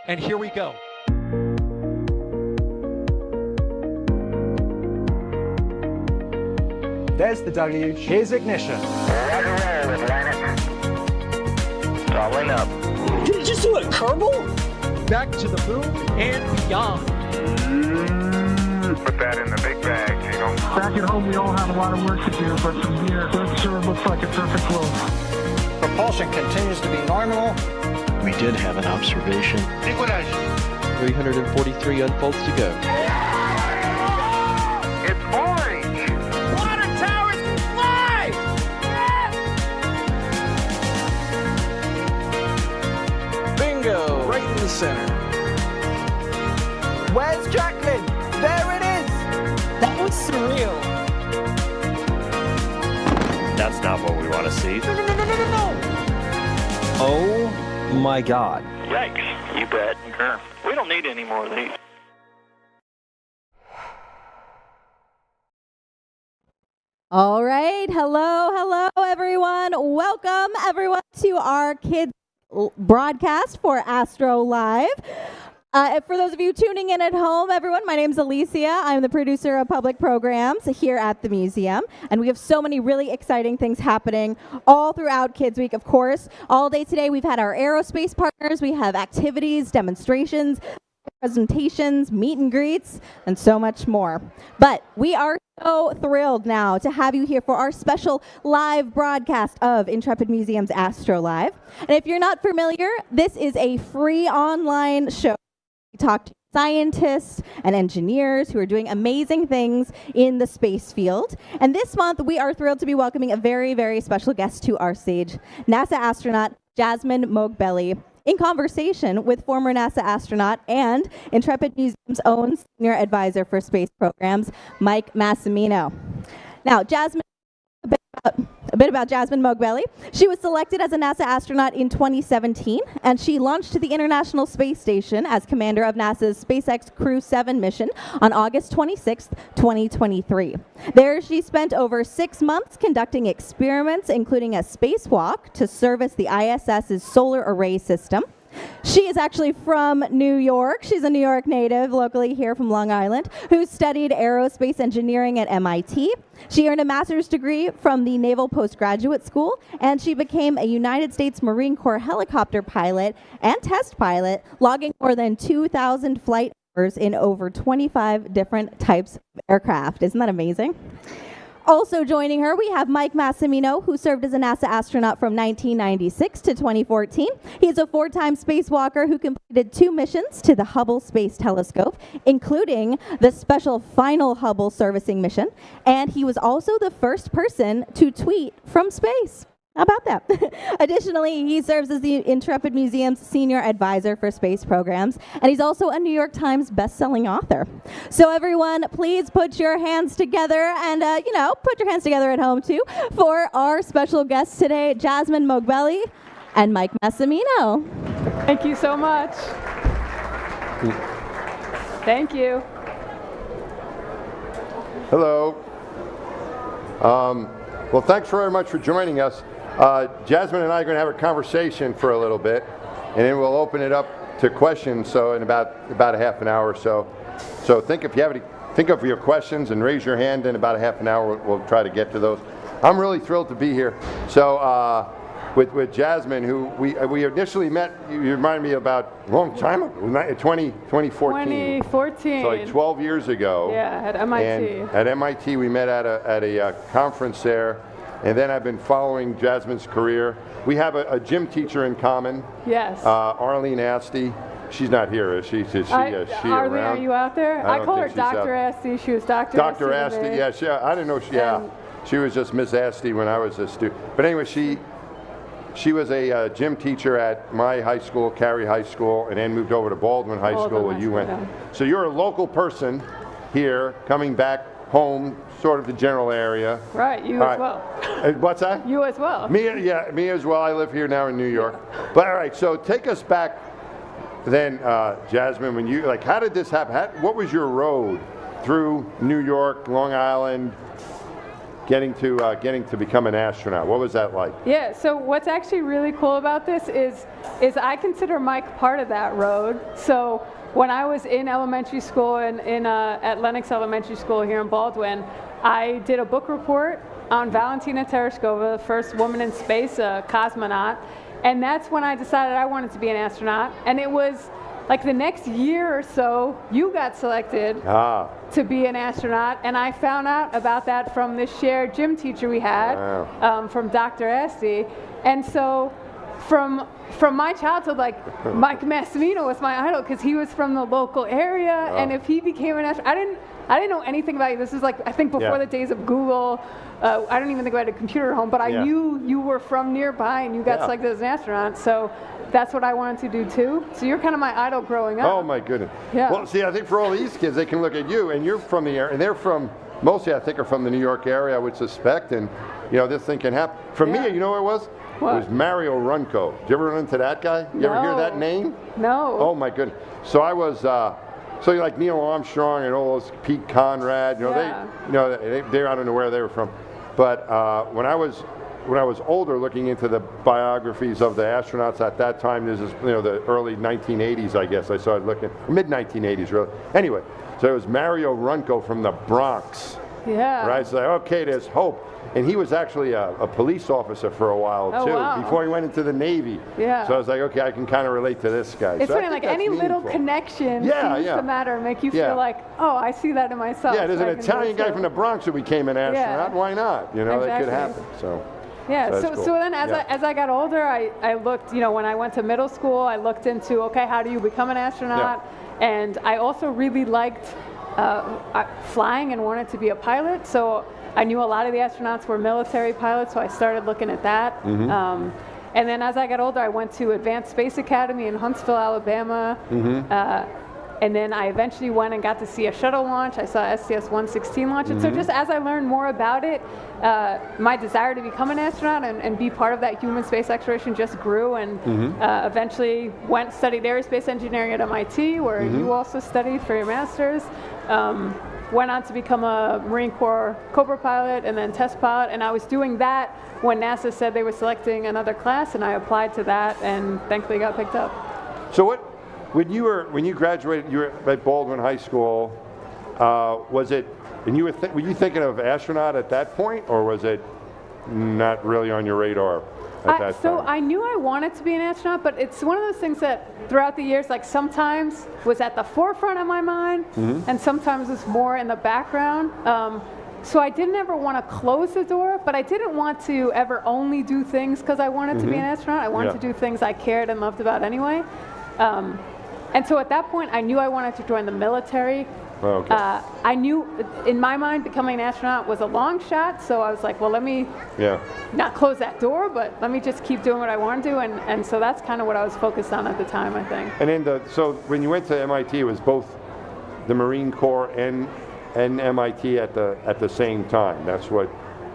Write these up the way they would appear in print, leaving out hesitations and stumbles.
And here we go. There's the W. Here's ignition. Following up. Did he just do a kerbal? Back to the moon and beyond. Put that in the big bag, you know. Back at home, we all have a lot of work to do, but from here, that sure looks like a perfect world. Propulsion continues to be normal. We did have an observation. 343 unfolds to go. It's orange. Water towers can fly! Bingo! Right in the center. Where's Jacqueline? There it is! That was surreal. That's not what we want to see. No! Oh my God. Yikes, you bet. Sure. We don't need any more of these. All right. Hello, everyone. Welcome, everyone, to our kids broadcast for Astro Live. For those of you tuning in at home, everyone, my name's Alicia. I'm the producer of public programs here at the museum. And we have so many really exciting things happening all throughout Kids Week, of course. All day today, we've had our aerospace partners. We have activities, demonstrations, presentations, meet and greets, and so much more. But we are so thrilled now to have you here for our special live broadcast of Intrepid Museum's Astro Live. And if you're not familiar, this is a free online show. We talk to scientists and engineers who are doing amazing things in the space field. And this month, we are thrilled to be welcoming a very, very special guest to our stage, NASA astronaut Jasmin Moghbeli, in conversation with former NASA astronaut and Intrepid Museum's own senior advisor for space programs, Mike Massimino. Now, Jasmin, a bit about Jasmin Moghbeli. She was selected as a NASA astronaut in 2017, and she launched to the International Space Station as commander of NASA's SpaceX Crew 7 mission on August 26, 2023. There, she spent over 6 months conducting experiments, including a spacewalk to service the ISS's solar array system. She is actually from New York. She's a New York native, locally here from Long Island, who studied aerospace engineering at MIT. She earned a master's degree from the Naval Postgraduate School, and she became a United States Marine Corps helicopter pilot and test pilot, logging more than 2,000 flight hours in over 25 different types of aircraft. Isn't that amazing? Also joining her, we have Mike Massimino, who served as a NASA astronaut from 1996 to 2014. He is a 4-time spacewalker who completed 2 missions to the Hubble Space Telescope, including the special final Hubble servicing mission. And he was also the first person to tweet from space. How about that? Additionally, he serves as the Intrepid Museum's senior advisor for space programs, and he's also a New York Times best-selling author. So everyone, please put your hands together and, put your hands together at home too for our special guests today, Jasmin Moghbeli and Mike Massimino. Thank you so much. Thank you. Hello. Well, thanks very much for joining us. Jasmin and I are going to have a conversation for a little bit, and then we'll open it up to questions. So in about a half an hour or so. So think of your questions and raise your hand. In about a half an hour, we'll try to get to those. I'm really thrilled to be here. So with Jasmin, who we initially met, you reminded me about a long time ago, 2014. 2014. So like 12 years ago. Yeah, at MIT. And at MIT, we met at a conference there. And then I've been following Jasmin's career. We have a gym teacher in common. Yes. Arlene Asti. She's not here, is she? Is she Arlene, around? are you out there? I call her Dr. Asti. She was Dr. Dr. Asti, yeah. I didn't know she was just Miss Asti when I was a student. But anyway, she was a gym teacher at my high school, Cary High School, and then moved over to Baldwin High School where you went. Yeah. So you're a local person here, coming back home, sort of the general area. Right, you as well. What's that? You as well. Me as well. I live here now in New York. But all right, so take us back then, Jasmin, when you, how did this happen? What was your road through New York, Long Island, getting to become an astronaut. What was that like? Yeah, so what's actually really cool about this is I consider Mike part of that road. So when I was in elementary school at Lenox Elementary School here in Baldwin, I did a book report on Valentina Tereshkova, the first woman in space, a cosmonaut. And that's when I decided I wanted to be an astronaut. And it was like the next year or so, you got selected to be an astronaut. And I found out about that from this shared gym teacher we had, from Dr. Asti. And so from my childhood, like Mike Massimino was my idol because he was from the local area. And if he became an astronaut, I didn't know anything about you. This was like, I think before the days of Google. I don't even think I had a computer at home, but I knew you were from nearby and you got selected as an astronaut. So that's what I wanted to do too. So you're kind of my idol growing up. Oh my goodness. Yeah. Well, see, I think for all these kids, they can look at you, and you're from the area, and they're from, mostly I think are from the New York area, I would suspect, and this thing can happen. For me, you know what it was? What? It was Mario Runco. Did you ever run into that guy? You ever hear that name? No. Oh my goodness. So I was, so like Neil Armstrong and all those Pete Conrad, they I don't know where they were from. But when I was older, looking into the biographies of the astronauts at that time, this is the early 1980s, I guess. I started looking, mid 1980s, really. Anyway, so it was Mario Runco from the Bronx. Yeah. Right. So okay, there's hope. And he was actually a police officer for a while too, before he went into the Navy. Yeah. So I was like, okay, I can kind of relate to this guy. It's so funny, like any little connection seems to matter and make you feel like, oh, I see that in myself. Yeah, there's an Italian guy from the Bronx who became an astronaut. Why not? That could happen. So. Yeah. So cool. Then as I got older, I looked. When I went to middle school, I looked into how do you become an astronaut, and I also really liked flying and wanted to be a pilot. So I knew a lot of the astronauts were military pilots, so I started looking at that. And then as I got older, I went to Advanced Space Academy in Huntsville, Alabama. And then I eventually went and got to see a shuttle launch. I saw STS-116 launch. And so just as I learned more about it, my desire to become an astronaut and be part of that human space exploration just grew. And eventually studied aerospace engineering at MIT, where you also studied for your master's. Went on to become a Marine Corps Cobra pilot and then test pilot, and I was doing that when NASA said they were selecting another class, and I applied to that and thankfully got picked up. So when you graduated, you were at Baldwin High School, was it, and were you thinking of astronaut at that point, or was it not really on your radar at that time? So I knew I wanted to be an astronaut, but it's one of those things that throughout the years, like sometimes was at the forefront of my mind, and sometimes was more in the background. So I didn't ever want to close the door, but I didn't want to ever only do things because I wanted to be an astronaut. I wanted to do things I cared and loved about anyway. And so at that point, I knew I wanted to join the military. Oh, okay. I knew, in my mind, becoming an astronaut was a long shot, so I was like, well, let me not close that door, but let me just keep doing what I want to do, and so that's kind of what I was focused on at the time, I think. And then, so when you went to MIT, it was both the Marine Corps and MIT at the same time. That's what.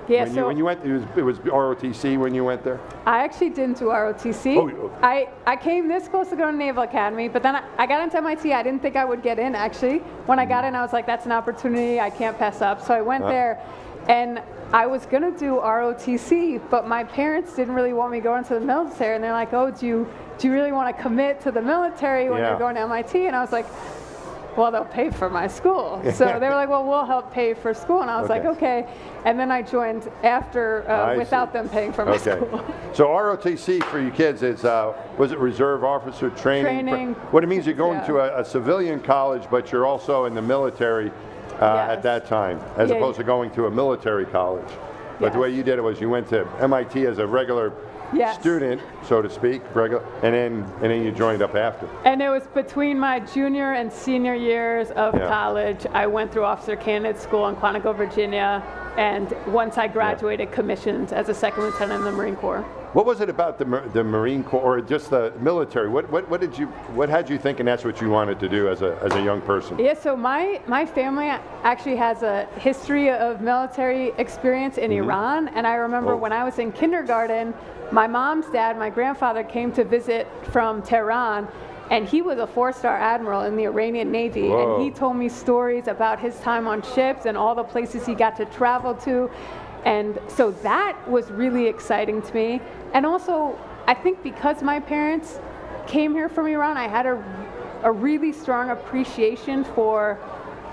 Yeah. When you went, it was ROTC when you went there. I actually didn't do ROTC. Oh. I came this close to going to Naval Academy, but then I got into MIT. I didn't think I would get in, actually. When I got in, I was like, that's an opportunity I can't pass up. So I went there, and I was going to do ROTC, but my parents didn't really want me going to the military, and they're like, oh, do you really want to commit to the military when you're going to MIT? And I was like, well, they'll pay for my school. So they were like, well, we'll help pay for school. And I was like, okay. And then I joined after without them paying for my school. So ROTC for you kids is, was it Reserve Officer Training? What it means, you're going to a civilian college, but you're also in the military at that time, as opposed to going to a military college. But the way you did it was you went to MIT as a regular student, so to speak, and then you joined up after. And it was between my junior and senior years of college. I went through officer candidate school in Quantico, Virginia, and once I graduated, commissioned as a second lieutenant in the Marine Corps. What was it about the Marine Corps, or just the military? What had you thinking that's what you wanted to do as a young person? Yeah, so my family actually has a history of military experience in Iran, and I remember when I was in kindergarten, my mom's dad, my grandfather, came to visit from Tehran, and he was a 4-star admiral in the Iranian Navy. And he told me stories about his time on ships and all the places he got to travel to. And so that was really exciting to me. And also, I think because my parents came here from Iran, I had a really strong appreciation for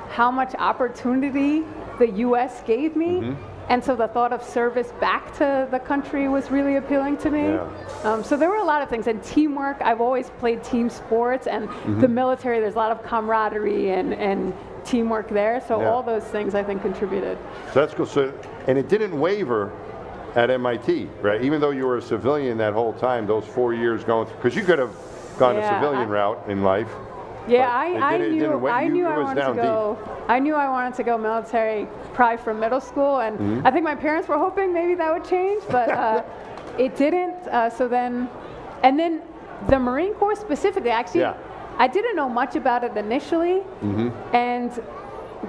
how much opportunity the U.S. gave me. And so the thought of service back to the country was really appealing to me. So there were a lot of things. And teamwork, I've always played team sports. And the military, there's a lot of camaraderie and teamwork there. So all those things, I think, contributed. So that's cool. So, and it didn't waver at MIT, right? Even though you were a civilian that whole time, those 4 years going through, because you could have gone a civilian route in life. Yeah, I knew I wanted to go military probably from middle school, and I think my parents were hoping maybe that would change, but it didn't. And then the Marine Corps specifically, actually, I didn't know much about it initially, and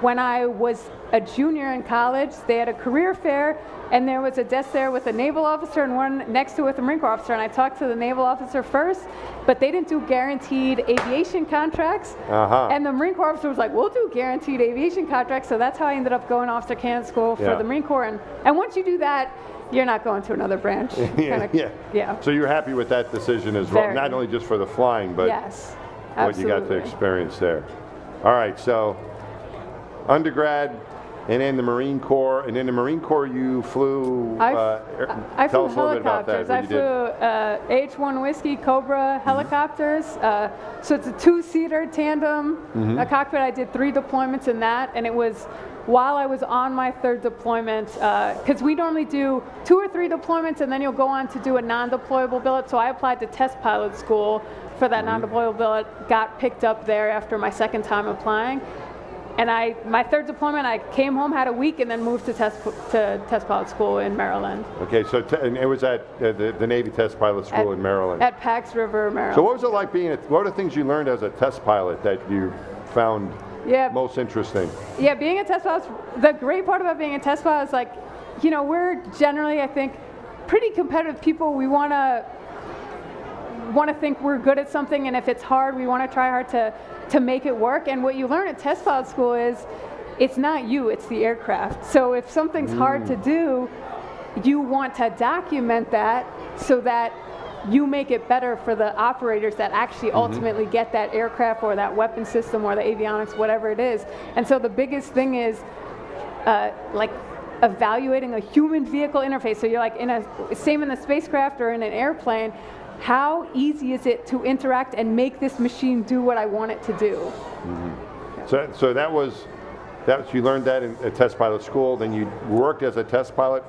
when I was a junior in college, they had a career fair, and there was a desk there with a naval officer and one next to it with a Marine Corps officer, and I talked to the naval officer first, but they didn't do guaranteed aviation contracts, and the Marine Corps officer was like, we'll do guaranteed aviation contracts, so that's how I ended up going officer candidate school for the Marine Corps, and once you do that, you're not going to another branch. So you're happy with that decision as well, not only just for the flying, but what you got to experience there. All right, so undergrad, and then the Marine Corps, and in the Marine Corps you flew. I flew helicopters. I flew H-1 Whiskey Cobra helicopters. So it's a 2-seater tandem a cockpit. I did 3 deployments in that, and it was while I was on my 3rd deployment, because we normally do 2 or 3 deployments, and then you'll go on to do a non-deployable billet. So I applied to test pilot school for that non-deployable billet. Got picked up there after my 2nd time applying. And my 3rd deployment, I came home, had a week, and then moved to test pilot school in Maryland. Okay, so and it was at the Navy Test Pilot School in Maryland. At Pax River, Maryland. So what was it like being? What are the things you learned as a test pilot that you found most interesting? Yeah, being a test pilot. The great part about being a test pilot is like, you know, we're generally, I think, pretty competitive people. We want to think we're good at something, and if it's hard, we want to try hard to make it work. And what you learn at test pilot school is it's not you, it's the aircraft. So if something's hard to do, you want to document that so that you make it better for the operators that actually ultimately get that aircraft or that weapon system or the avionics, whatever it is. And so the biggest thing is like evaluating a human vehicle interface. So you're like same in the spacecraft or in an airplane, how easy is it to interact and make this machine do what I want it to do? So that was you learned that at test pilot school. Then you worked as a test pilot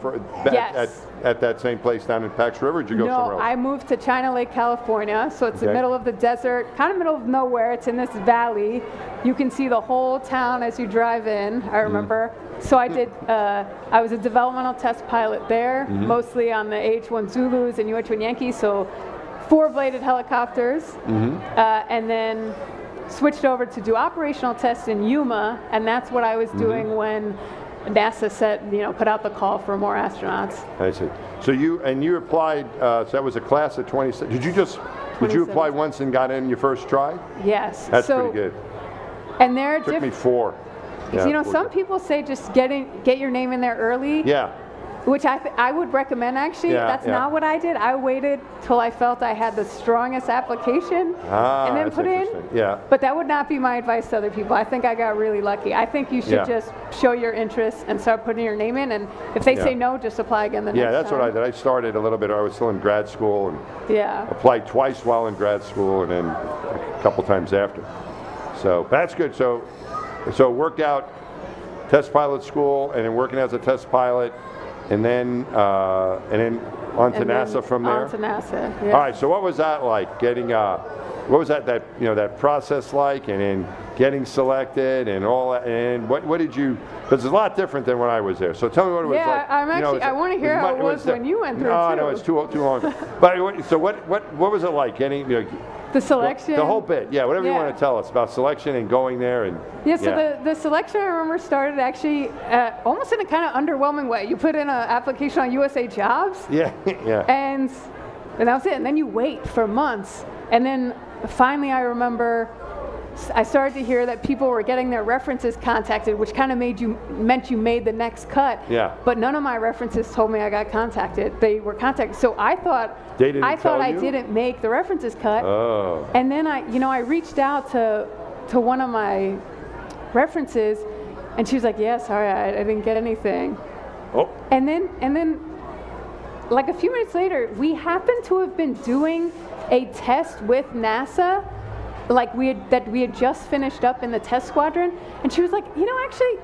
at that same place down in Pax River. Did you go somewhere else? I moved to China Lake, California. So it's the middle of the desert, kind of middle of nowhere. It's in this valley. You can see the whole town as you drive in. I remember. So I did. I was a developmental test pilot there, mostly on the H-1 Zulus and UH-1 Yankees. So 4-bladed helicopters, and then switched over to do operational tests in Yuma, and that's what I was doing when NASA put out the call for more astronauts. I see. So you applied. So that was a class of 20. Did you apply once and got in your first try? Yes. That's pretty good. And there took me 4. Yeah, some people say just get your name in there early. Yeah. Which I would recommend, actually. That's not what I did. I waited till I felt I had the strongest application and then put in. Yeah. But that would not be my advice to other people. I think I got really lucky. I think you should just show your interest and start putting your name in. And if they say no, just apply again the next time. Yeah, that's what I did. I started a little bit. I was still in grad school and applied twice while in grad school and then a couple times after. So that's good. So worked out test pilot school and then working as a test pilot. And then on to NASA from there. On to NASA. Yeah. All right. So what was that like? Getting what was that process like, and then getting selected and all that? And what did you? Because it's a lot different than when I was there. So tell me what it was like. Yeah, I want to hear how it was when you went through. No, it's too long. But so what was it like getting? The selection? The whole bit, whatever you want to tell us about selection and going there. And so the selection, I remember, started actually almost in a kind of underwhelming way. You put in an application on USA Jobs. And that was it. And then you wait for months. And then finally I remember I started to hear that people were getting their references contacted, which kind of meant you made the next cut. Yeah. But none of my references told me I got contacted. They were contacted. So I thought I didn't make the references cut. Oh. And then I reached out to one of my references, and she was like, "Yeah, sorry, I didn't get anything." Oh. And then like a few minutes later, we happened to have been doing a test with NASA, like we had just finished up in the test squadron, and she was like, actually,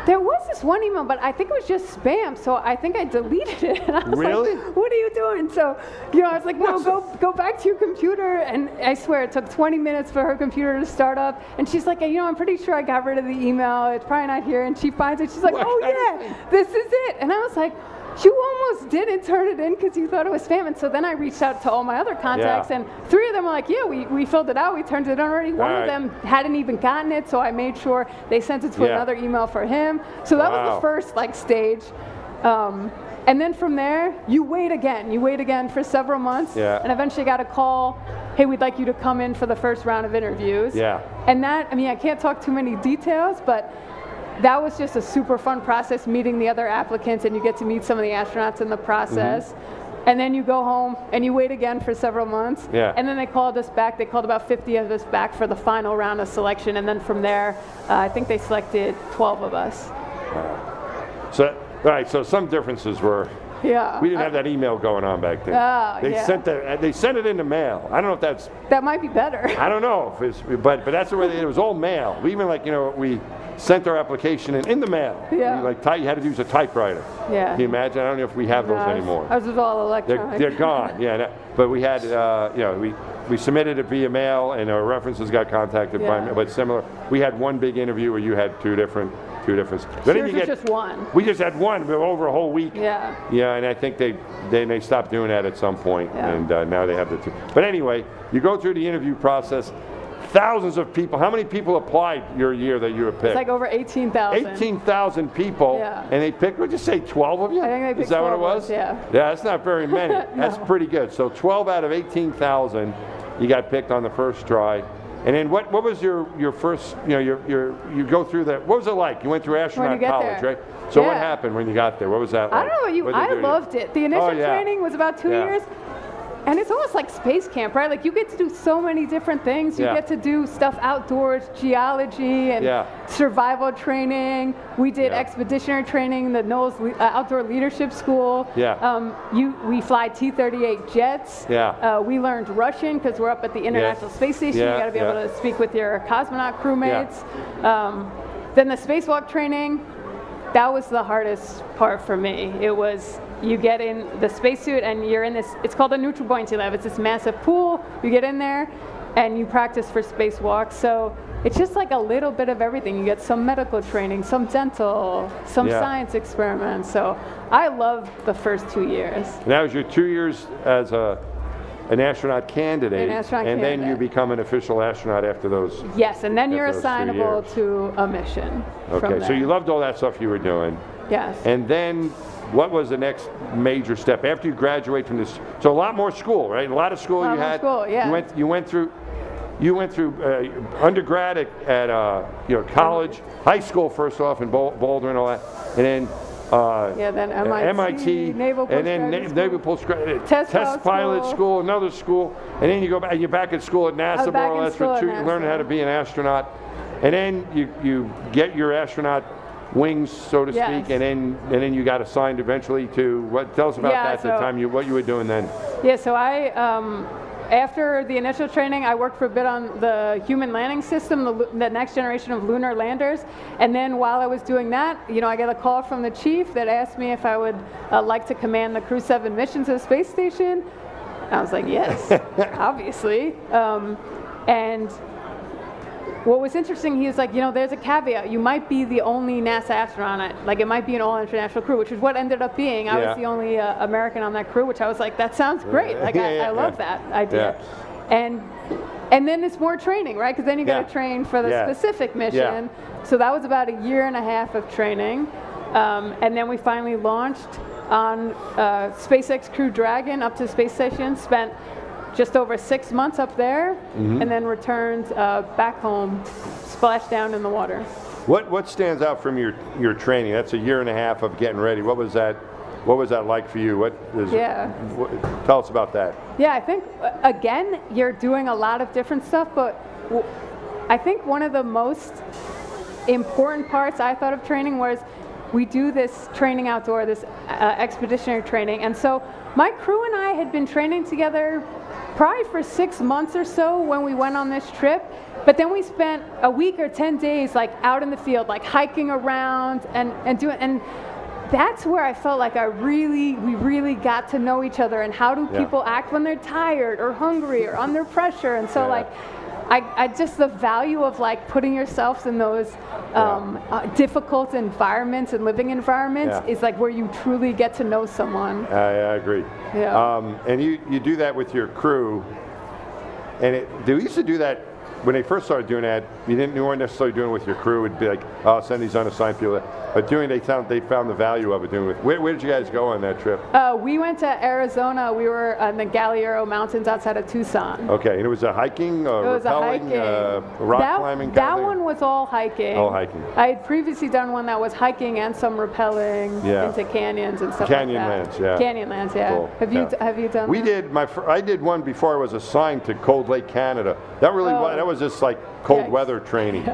there was this one email, but I think it was just spam, so I think I deleted it. And I was Really? like, what are you doing? So, I was like, no, go back to your computer. And I swear it took 20 minutes for her computer to start up. And she's like, I'm pretty sure I got rid of the email. It's probably not here. And she finds it. She's like, oh yeah, this is it. And I was like, you almost didn't turn it in because you thought it was spam. And so then I reached out to all my other contacts, and 3 of them were like, yeah, we filled it out. We turned it in already. One of them hadn't even gotten it, so I made sure they sent it to another email for him. So that was the first stage. And then from there, you wait again for several months, and eventually got a call, hey, we'd like you to come in for the first round of interviews. Yeah. And that, I can't talk too many details, but that was just a super fun process, meeting the other applicants, and you get to meet some of the astronauts in the process. And then you go home and you wait again for several months. Yeah. And then they called us back. They called about 50 of us back for the final round of selection. And then from there, I think they selected 12 of us. So, all right, so some differences were, we didn't have that email going on back then. They sent it in the mail. I don't know if that might be better. I don't know if it's, but that's the way it was, all mail. We even we sent our application in the mail. Yeah. You had to use a typewriter. Yeah. Can you imagine? I don't know if we have those anymore. Ours was all electronic. They're gone. Yeah. But we had, we submitted it via mail, and our references got contacted by mail. But similar, we had one big interview where you had two different. But Yours was just one. We just had one over a whole week. Yeah. Yeah, and I think they stopped doing that at some point, and now they have the two. But anyway, you go through the interview process. Thousands of people. How many people applied your year that you were picked? It's like over 18,000. 18,000 people, and they picked, would you say 12 of you? I think they picked Is that 12 what it was? Yeah. Yeah, that's not very many. That's pretty good. So 12 out of 18,000, you got picked on the first try. And then what was your first, you go through that, what was it like? You went through astronaut college, right? So what happened when you got there? What was that like? I don't know about you, I loved it. The initial training was about 2 years. And it's almost like space camp, right? Like you get to do so many different things. You get to do stuff outdoors, geology and survival training. We did expeditionary training, the Knowles Outdoor Leadership School. We fly T-38 jets. We learned Russian because we're up at the International Space Station. You got to be able to speak with your cosmonaut crewmates. Then the spacewalk training. That was the hardest part for me. It was, you get in the spacesuit and you're in this, it's called a neutral buoyancy lab. It's this massive pool. You get in there and you practice for spacewalks. So it's just like a little bit of everything. You get some medical training, some dental, some science experiments. So I loved the first 2 years. And that was your 2 years as an astronaut candidate, then you become an official astronaut after those. Yes, and then you're assignable to a mission. Okay, so you loved all that stuff you were doing. Yes. And then what was the next major step after you graduate from this? So a lot more school, right? A lot of school you had. School, yeah. You went through undergrad at college, high school first off in Boulder and all that, and then. Then MIT, Naval Postgraduate, Test Pilot School, another school, and then you go back. You're back at school at NASA, more or less, for 2 years, learning how to be an astronaut, and then you get your astronaut wings, so to speak, and then you got assigned eventually to what? Tell us about that. At the time, what you were doing then. Yeah, so I. After the initial training, I worked for a bit on the human landing system, the next generation of lunar landers. And then while I was doing that, I got a call from the chief that asked me if I would like to command the Crew 7 mission to the space station. And I was like, yes, obviously. And what was interesting, he was like, there's a caveat. You might be the only NASA astronaut. Like, it might be an all-international crew, which is what ended up being. I was the only American on that crew, which I was like, that sounds great. Like, I love that idea. And then it's more training, right? Because then you got to train for the specific mission. So that was about 1.5 years of training. And then we finally launched on SpaceX Crew Dragon up to the space station, spent just over 6 months up there, and then returned back home, splashed down in the water. What stands out from your training? That's a year and a half of getting ready. What was that like for you? Tell us about that. Yeah, I think, again, you're doing a lot of different stuff, but I think one of the most important parts I thought of training was we do this training outdoor, this expeditionary training. And so my crew and I had been training together probably for 6 months or so when we went on this trip. But then we spent a week or 10 days like out in the field, like hiking around and doing, and that's where I felt like we really got to know each other and how do people act when they're tired or hungry or under pressure. And so like, I just, the value of like putting yourself in those difficult environments and living environments is like where you truly get to know someone. I agree. Yeah. And you do that with your crew, and they used to do that when they first started doing that. You weren't necessarily doing it with your crew. It'd be like, oh, send these unassigned people. But they found the value of it doing it. Where did you guys go on that trip? We went to Arizona. We were in the Galliero Mountains outside of Tucson. Okay, and it was a hiking, rappelling, rock climbing? That one was all hiking. All hiking. I had previously done one that was hiking and some rappelling into canyons and stuff Canyonlands, like that. Canyonlands, yeah. Cool. Have you done We that? I did one before I was assigned to Cold Lake, Canada. That was just like cold weather training.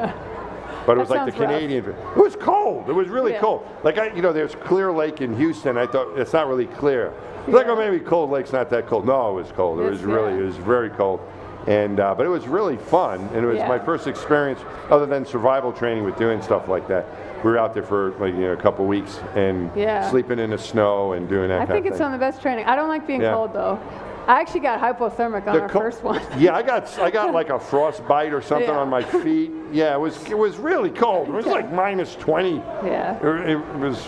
But it was like the Canadian. It was cold. It was really cold. Like there's Clear Lake in Houston. I thought it's not really clear. It's like, oh, maybe Cold Lake's not that cold. No, it was cold. It was very cold. And but it was really fun, and it was my first experience other than survival training with doing stuff like that. We were out there for like a couple weeks and sleeping in the snow and doing that. I think it's some of the best training. I don't like being cold though. I actually got hypothermic on our first one. Yeah, I got like a frostbite or something on my feet. Yeah, it was really cold. It was like minus 20. Yeah. It was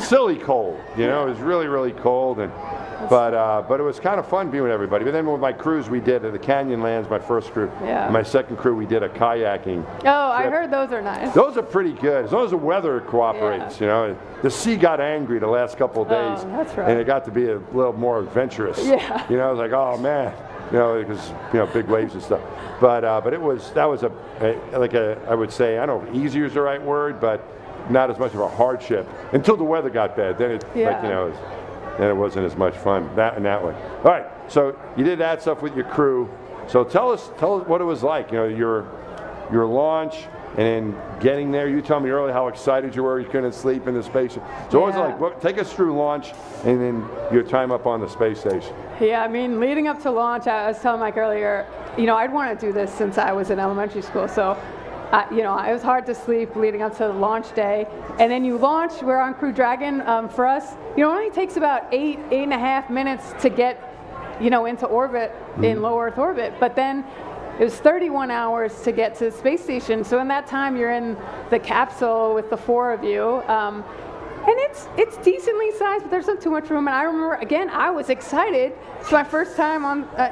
silly cold. It was really cold, but it was kind of fun being with everybody. But then with my crews, we did at the Canyonlands, my first crew. Yeah. My second crew, we did a kayaking. Oh, trip. I heard those are nice. Those are pretty good as long as the weather cooperates. The sea got angry the last couple of days, that's right. and it got to be a little more adventurous. Yeah. I was like, oh man, because big waves and stuff. But that was I would say, I don't know if easier is the right word, but not as much of a hardship until the weather got bad. Then then it wasn't as much fun that way. All right, so you did that stuff with your crew. So tell us what it was like. Your launch. And then getting there, you told me earlier how excited you were. You couldn't sleep in the spaceship. So what was it like? Take us through launch and then your time up on the space station. Yeah, I mean, leading up to launch, I was telling Mike earlier, I'd want to do this since I was in elementary school. So, it was hard to sleep leading up to the launch day. And then you launch. We're on Crew Dragon. For us, it only takes about 8.5 minutes to get, into orbit, in low Earth orbit. But then it was 31 hours to get to the space station. So in that time, you're in the capsule with the 4 of you. And it's decently sized, but there's not too much room. And I remember, again, I was excited. It's my first time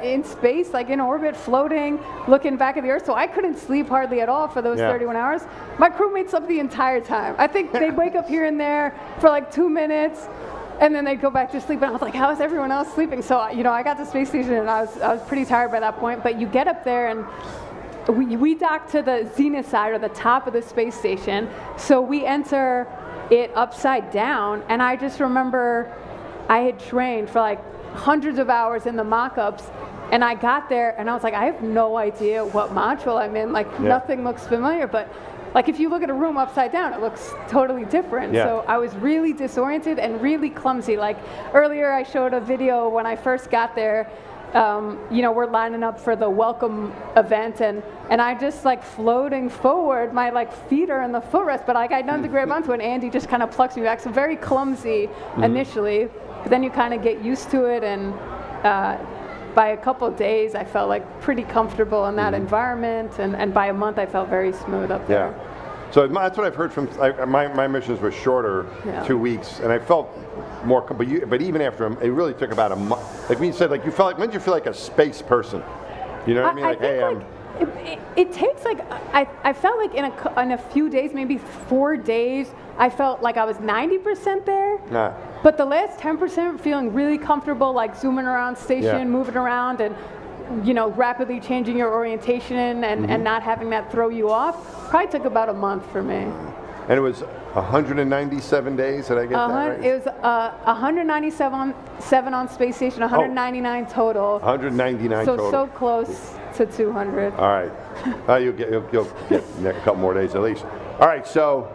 in space, like in orbit, floating, looking back at the Earth. So I couldn't sleep hardly at all for those 31 hours. My crewmates slept the entire time. I think they'd wake up here and there for like 2 minutes, and then they'd go back to sleep, and I was like, how is everyone else sleeping? So, I got to space station, and I was pretty tired by that point. But you get up there, and we dock to the zenith side, or the top of the space station. So we enter it upside down, and I just remember I had trained for like hundreds of hours in the mock-ups, and I got there, and I was like, I have no idea what module I'm in. Like, nothing looks familiar, but like if you look at a room upside down, it looks totally different. So I was really disoriented and really clumsy. Like earlier I showed a video when I first got there, we're lining up for the welcome event, and I just like floating forward, my like feet are in the footrest, but like I done to grab onto it, and Andy just kind of plucks me back. So very clumsy initially, but then you kind of get used to it, and by a couple of days, I felt like pretty comfortable in that environment, and by a month, I felt very smooth up there. Yeah. So that's what I've heard from my missions were shorter, 2 weeks, and I felt more. But even after it really took about a month. Like when you said, like you felt like, when did you feel like a space person? You know what I mean? Like, hey, it takes like I felt like in a few days, maybe 4 days, I felt like I was 90% there. But the last 10% feeling really comfortable, like zooming around station, moving around, and rapidly changing your orientation and not having that throw you off, probably took about a month for me. And it was 197 days, did I get that right? It was 197 on space station, 199 total. 199 total. So close to 200. All right. You'll get a couple more days at least. All right, so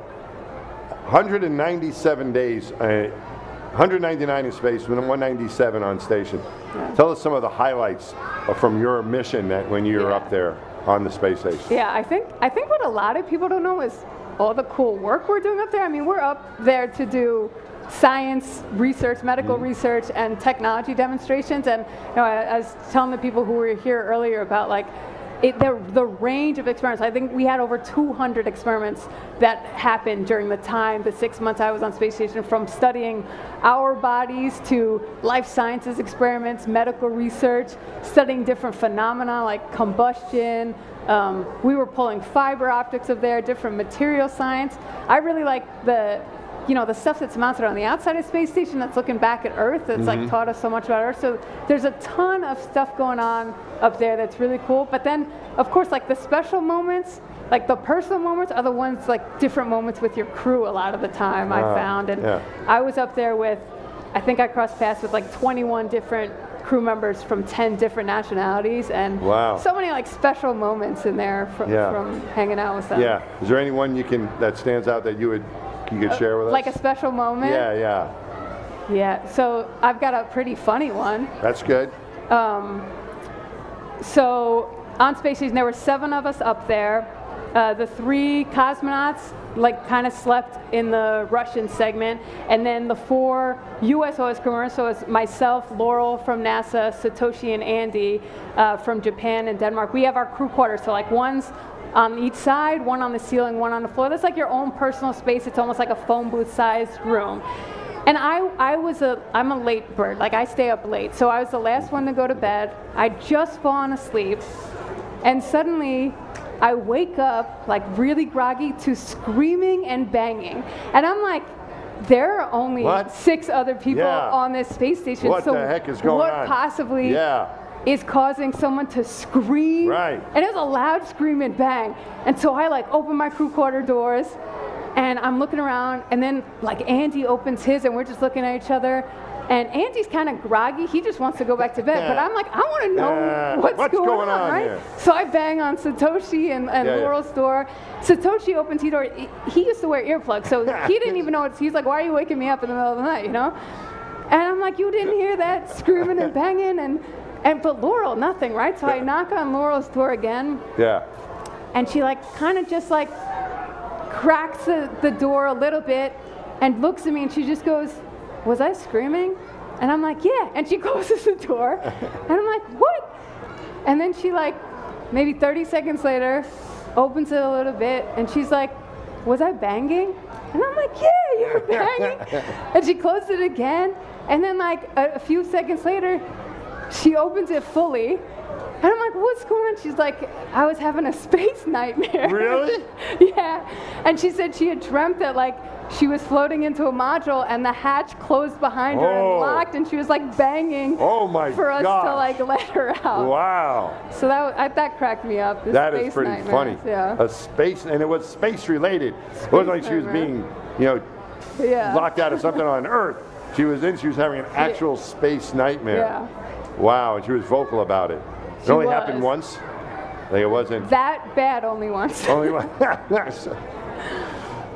197 days, 199 in space, and 197 on station. Yeah. Tell us some of the highlights from your mission when you were up there on the space station. Yeah, I think what a lot of people don't know is all the cool work we're doing up there. I mean, we're up there to do science research, medical research, and technology demonstrations. And I was telling the people who were here earlier about the range of experiments. I think we had over 200 experiments that happened during the 6 months I was on space station, from studying our bodies to life sciences experiments, medical research, studying different phenomena like combustion. We were pulling fiber optics up there, different material science. I really like the stuff that's mounted on the outside of space station that's looking back at Earth, that's taught us so much about Earth. So there's a ton of stuff going on up there that's really cool. But then, of course, the special moments, the personal moments, are the ones different moments with your crew a lot of the time, I found. And I was up there with, I think I crossed paths with 21 different crew members from 10 different nationalities, and so many special moments in there from hanging out with them. Yeah. Is there anyone that stands out that you could share with us? Like a special moment? Yeah, so I've got a pretty funny one. That's good. So on space station, there were 7 of us up there. The 3 cosmonauts kind of slept in the Russian segment, and then the 4 U.S. crewmen, so it's myself, Laurel from NASA, Satoshi and Andy from Japan and Denmark. We have our crew quarters, so one's on each side, one on the ceiling, one on the floor. That's your own personal space. It's almost like a phone booth sized room. And I'm a late bird. I stay up late. So I was the last one to go to bed. I'd just fallen asleep, and suddenly I wake up really groggy to screaming and banging. And I'm like, there are only 6 other people on this space station. What the heck is going on? What possibly is causing someone to scream? Right. And it was a loud scream and bang. And so I open my crew quarter doors, and I'm looking around, and then Andy opens his, and we're just looking at each other. And Andy's kind of groggy. He just wants to go back to bed. But I'm I want to know what's going on, right? here? So I bang on Satoshi and Laurel's door. Satoshi opens his door. He used to wear earplugs, so he didn't even know he's like, why are you waking me up in the middle of the night, And I'm like, you didn't hear that screaming and banging? But Laurel, nothing, right? So I knock on Laurel's door again. Yeah. And she kind of just cracks the door a little bit and looks at me, and she just goes, was I screaming? And I'm like, yeah. And she closes the door, and I'm like, what? And then she maybe 30 seconds later opens it a little bit, and she's like, was I banging? And I'm like, yeah, you're banging. And she closed it again, and then a few seconds later, she opens it fully. And I'm like, what's going on? She's like, I was having a space nightmare. Really? Yeah. And she said she had dreamt that she was floating into a module, and the hatch closed behind her and locked, and she was banging for us to let her out. Wow. So that cracked me up. That is pretty funny. Yeah. And it was space related. It wasn't like she was being, locked out of something on Earth. She was having an actual space nightmare. Yeah. Wow, and she was vocal about it. It only happened once? It wasn't... That bad only once. Only once.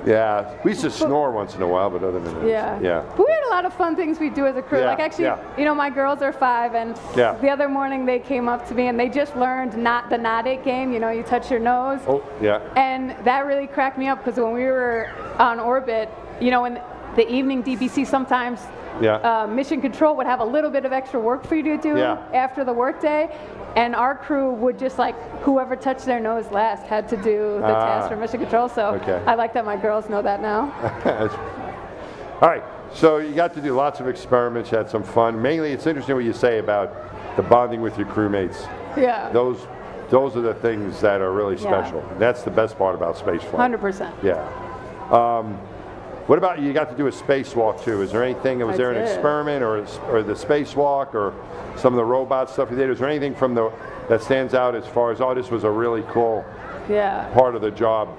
Yeah, we used to snore once in a while, but other than that, But we had a lot of fun things we do as a crew. My girls are 5, and the other morning they came up to me, and they just learned the Not It game. You touch your nose. Oh, yeah. And that really cracked me up, because when we were on orbit, in the evening DBC sometimes, mission control would have a little bit of extra work for you to do after the workday, and our crew would just whoever touched their nose last had to do the task for mission control. So I like that my girls know that now. All right, so you got to do lots of experiments, you had some fun. Mainly, it's interesting what you say about the bonding with your crewmates. Yeah. Those are the things that are really special. That's the best part about spaceflight. 100%. Yeah. What about you got to do a spacewalk too? Is there anything, was there an experiment or the spacewalk or some of the robot stuff you did? Is there anything from that stands out as far as, oh, this was a really cool part of the job,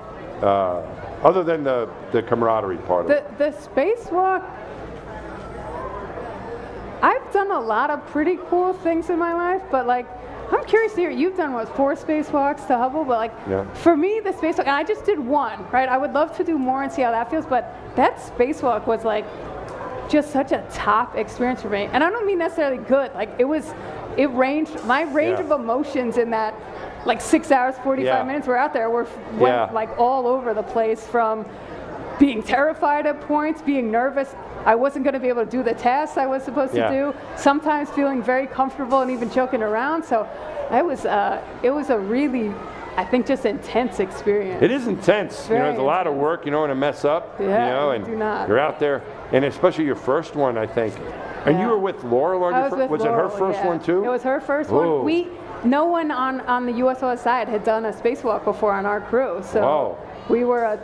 other than the camaraderie part of it? The spacewalk, I've done a lot of pretty cool things in my life, but like, I'm curious to hear, you've done, 4 spacewalks to Hubble, but like, for me, the spacewalk, and I just did one, right? I would love to do more and see how that feels, but that spacewalk was like, just such a top experience for me. And I don't mean necessarily good, like my range of emotions in that, like 6 hours, 45 minutes we're out there, went like all over the place, from being terrified at points, being nervous, I wasn't going to be able to do the tasks I was supposed to do, sometimes feeling very comfortable and even joking around. So it was a really, I think, just intense experience. It is intense. There's a lot of work, and a mess up, and you're out there, and especially your first one, I think. And you were with Laurel on your first, was it her first one too? It was her first one. No one on the USOS side had done a spacewalk before on our crew, so we were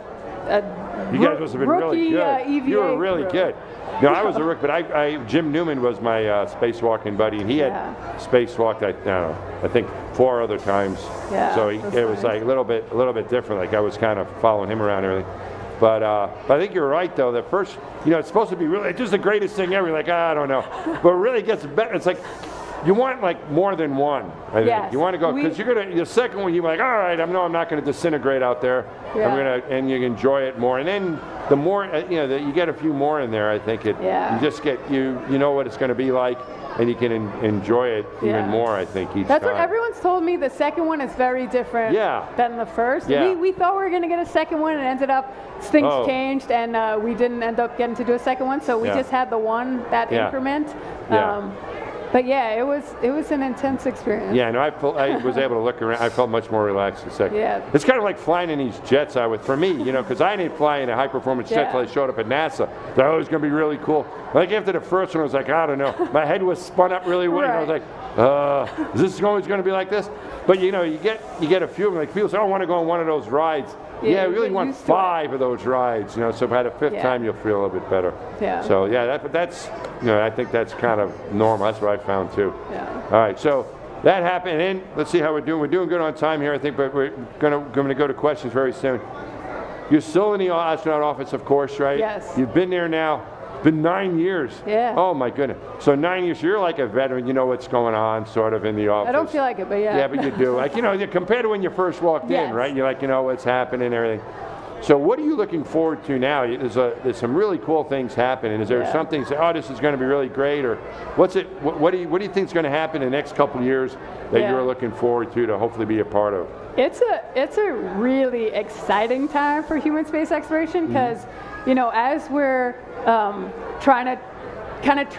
you guys must have been really good. You were really good. No, I was a rookie, but Jim Newman was my spacewalking buddy, and he had spacewalked, I think 4 other times. So it was like a little bit different. Like I was kind of following him around and everything. But I think you're right though. The first, it's supposed to be really just the greatest thing ever. You're like, I don't know, but it really gets better. It's like, you want like more than one. I think you want to go, because the second one you're like, all right, I'm not going to disintegrate out there. And you enjoy it more. And then the more you get a few more in there, I think you just get you know what it's going to be like, and you can enjoy it even more. I think each time. That's what everyone's told me. The second one is very different than the first. We thought we were going to get a second one, and ended up things changed, and we didn't end up getting to do a second one. So we just had the one increment. But it was an intense experience. Yeah, no, I was able to look around. I felt much more relaxed the second. It's kind of like flying in these jets. For me, because I didn't fly in a high-performance jet till I showed up at NASA. So it was going to be really cool. Like after the first one, I was like, I don't know. My head was spun up really well. I was like, is this always going to be like this? But you get a few of them. Like people say, I want to go on one of those rides. I really want 5 of those rides. So by the 5th time, you'll feel a little bit better. So that's I think that's kind of normal. That's what I found too. All right, so that happened, and then let's see how we're doing. We're doing good on time here, I think, but we're going to go to questions very soon. You're still in the astronaut office, of course, right? Yes. You've been there now. Been 9 years. Oh my goodness. So 9 years. So you're like a veteran. You know what's going on, sort of, in the office. I don't feel like it, but Yeah, but you do. Like compared to when you first walked in, right? You're like, what's happening and everything. So what are you looking forward to now? There's some really cool things happening. Is there something you say, oh, this is going to be really great, or what do you think is going to happen in the next couple of years that you're looking forward to hopefully be a part of? It's a really exciting time for human space exploration, because as we're trying to kind of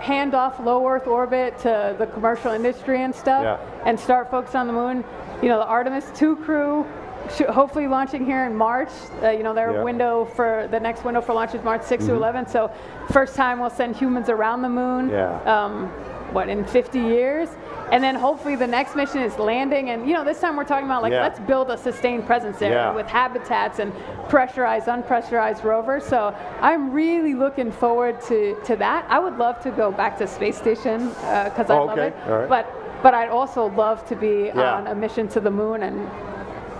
hand off low Earth orbit to the commercial industry and stuff, and start focusing on the moon. The Artemis 2 crew hopefully launching here in March. Their window for the next window for launch is March 6 to 11. So first time we'll send humans around the moon. In 50 years. And then hopefully the next mission is landing, and this time we're talking about let's build a sustained presence there with habitats and pressurized, unpressurized rovers. So I'm really looking forward to that. I would love to go back to space station because I love it. But I'd also love to be on a mission to the moon, and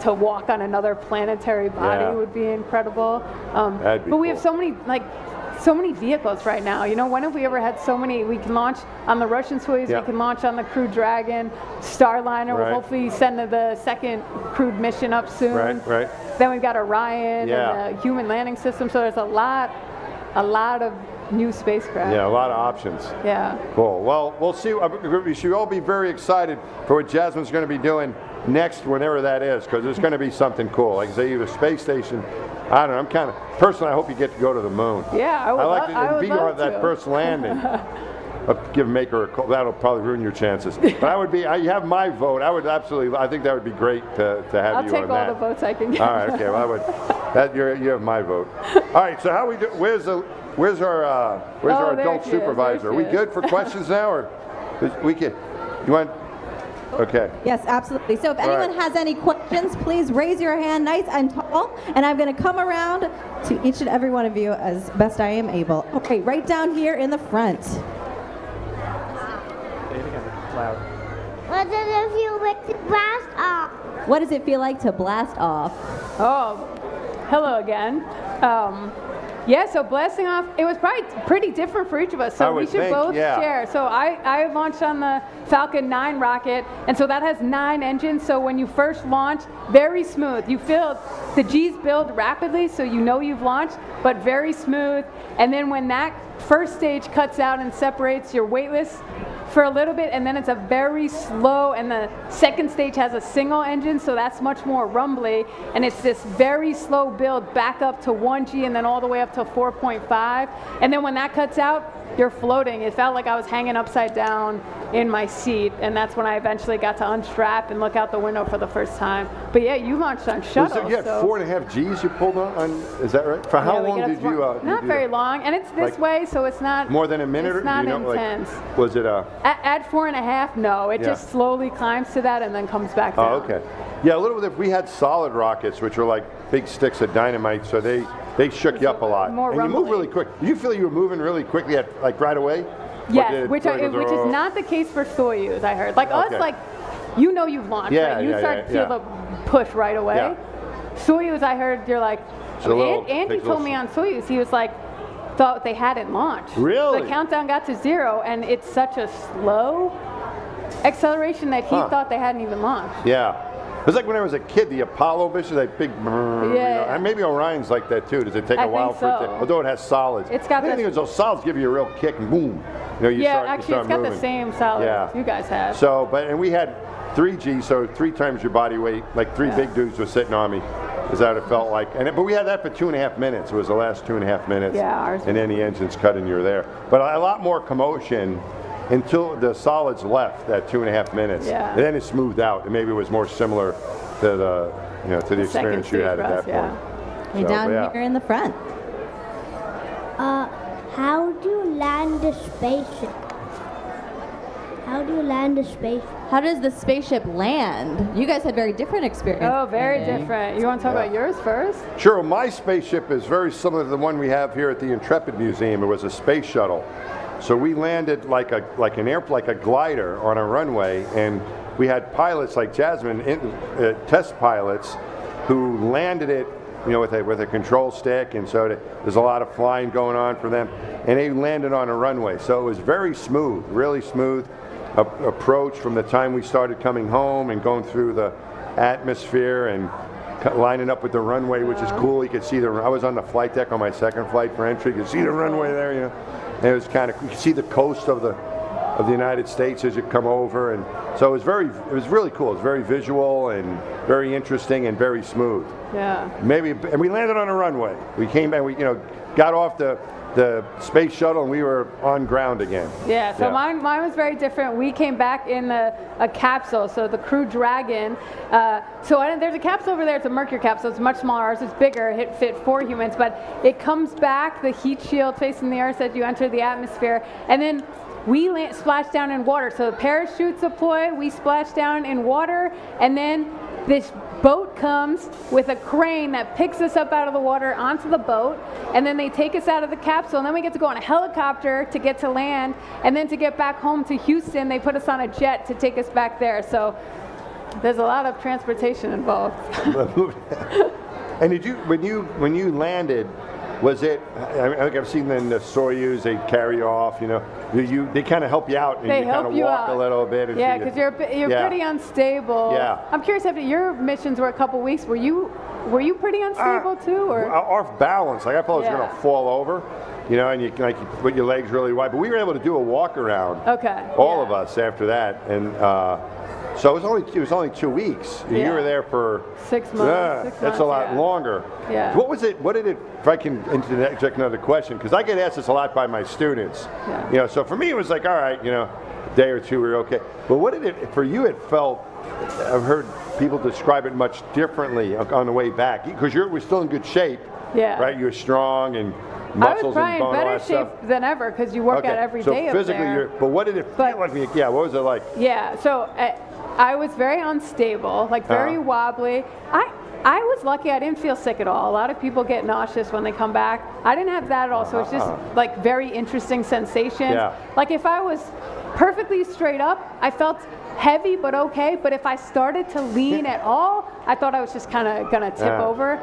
to walk on another planetary body would be incredible. But we have so many vehicles right now. When have we ever had so many? We can launch on the Russian Soyuz, we can launch on the Crew Dragon, Starliner. We'll hopefully send the second crewed mission up soon. Then we've got Orion and a human landing system. So there's a lot of new spacecraft. A lot of options. Cool. Well, we'll see. We should all be very excited for what Jasmine's going to be doing next, whenever that is, because it's going to be something cool. Like I say, either space station. I don't know. I'm kind of personally. I hope you get to go to the moon. I would be on that first landing. I'll give Maker a call. That'll probably ruin your chances. But I would be. You have my vote. I would absolutely. I think that would be great to have you on that. I'll take all the votes I can get. All right. Okay. Well, I would. You have my vote. All right. So how we do? Where's our adult supervisor? Are we good for questions now, or we can? You want? Okay. Yes, absolutely. So if anyone has any questions questions, please raise your hand nice and tall, and I'm going to come around to each and every one of you as best I am able. Okay, right down here in the front. What does it feel like to blast off? What does it feel like to blast off? Oh, hello again. Yeah, so blasting off, it was probably pretty different for each of us, so we should both share. So I launched on the Falcon 9 rocket, and so that has 9 engines, so when you first launch, very smooth. You feel the G's build rapidly, so you know you've launched, but very smooth. And then when that first stage cuts out and separates, you're weightless for a little bit, and then it's a very slow, and the second stage has a single engine, so that's much more rumbly, and it's this very slow build back up to 1G and then all the way up to 4.5, and then when that cuts out, you're floating. It felt like I was hanging upside down in my seat, and that's when I eventually got to unstrap and look out the window for the first time. But yeah, you launched on shuttle. You had 4.5 G's you pulled on, is that right? For how long did you not very long, and it's this way, so it's not more than a minute. It's not intense. Was it at 4.5? No, it just slowly climbs to that and then comes back down. Oh, okay. Yeah, a little bit. We had solid rockets, which are like big sticks of dynamite, so they shook you up a lot. More and you move really quick. Did you feel you were moving really quickly right away? Yes, which is not the case for Soyuz, I heard. Like us, like, you know you've launched, right? You start to feel the push right away. Yeah. Soyuz, I heard you're like, Andy told me on Soyuz, he was like, thought they hadn't launched. Really? The countdown got to 0, and it's such a slow acceleration that he thought they hadn't even launched. Yeah. It was like when I was a kid, the Apollo mission, that big, and maybe Orion's like that too. Does it take a while for it to, although it has solids? It's got those solids give you a real kick and boom. You start it's moving. got the same solids you guys have. So, and we had 3G, so 3 times your body weight, like 3 big dudes were sitting on me. Is that what it felt like? But we had that for 2.5 minutes. It was the last 2.5 minutes. Yeah, ours. And then the engines cut and you're there. But a lot more commotion until the solids left at 2.5 minutes. Yeah. And then it smoothed out, and maybe it was more similar to the experience you had at that point. You're down here in the front. How do you land the spaceship? How do you land the spaceship? How does the spaceship land? You guys had very different experiences. Oh, very different. You want to talk about yours first? Sure. Well, my spaceship is very similar to the one we have here at the Intrepid Museum. It was a space shuttle. So we landed like a glider on a runway, and we had pilots like Jasmin, test pilots, who landed it, with a control stick, and so there's a lot of flying going on for them, and they landed on a runway. So it was very smooth, really smooth approach from the time we started coming home and going through the atmosphere and lining up with the runway, which is cool. You could see I was on the flight deck on my second flight for entry. You could see the runway there, And it was you could see the coast of the United States as you come over, and so it was really cool. It was very visual and very interesting and very smooth. Yeah. And we landed on a runway. We came back. We got off the space shuttle and we were on ground again. Yeah. So mine was very different. We came back in a capsule, so the Crew Dragon. There's a capsule over there. It's a Mercury capsule. It's much smaller. Ours is bigger. It fit 4 humans, but it comes back. The heat shield facing the Earth as you enter the atmosphere, and then we splash down in water. So the parachutes deploy, we splash down in water, and then this boat comes with a crane that picks us up out of the water onto the boat, and then they take us out of the capsule, and then we get to go on a helicopter to get to land, and then to get back home to Houston, they put us on a jet to take us back there. So there's a lot of transportation involved. And did you, when you landed, was it? I think I've seen in the Soyuz they carry you off. They kind of help you out and they you kind of walk a little bit. Yeah, because you're pretty unstable. Yeah. I'm curious. After your missions were a couple weeks, were you pretty unstable too, or off balance? Like I thought I was going to fall over. And you put your legs really wide, but we were able to do a walk around. Okay. All of us after that, and so it was only 2 weeks. You were there for 6 months. That's a lot longer. Yeah. What was it? What did it? If I can interject another question, because I get asked this a lot by my students. Yeah. So for me it was like, all right, a day or two we were okay. But what did it for you? It felt. I've heard people describe it much differently on the way back because we're still in good shape. Yeah. Right. You're strong and muscles and bone, I was probably in better shape than ever because you work out every day so physically, up there. but what did it feel like? What was it like? Yeah. So I was very unstable, like very wobbly. I was lucky I didn't feel sick at all. A lot of people get nauseous when they come back. I didn't have that at all, so it's just like very interesting sensations. Yeah. Like if I was perfectly straight up, I felt heavy but okay, but if I started to lean at all, I thought I was just kind of gonna tip over.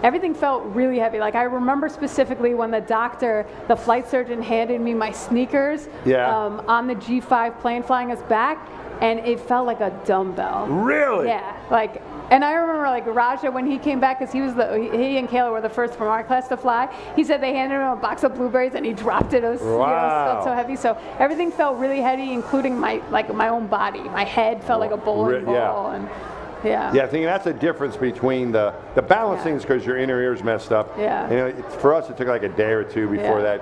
Everything felt really heavy. Like I remember specifically when the flight surgeon handed me my sneakers on the G5 plane flying us back, and it felt like a dumbbell. Really? Yeah, like, and I remember like Raja, when he came back, because he and Kayla were the first from our class to fly, he said they handed him a box of blueberries and he dropped it. It was, it felt so heavy. So everything felt really heavy, including my own body. My head felt like a bowling ball. And yeah, I think that's the difference between the balancing is because your inner ear's messed up. Yeah. You know, for us it took like a day or two before that.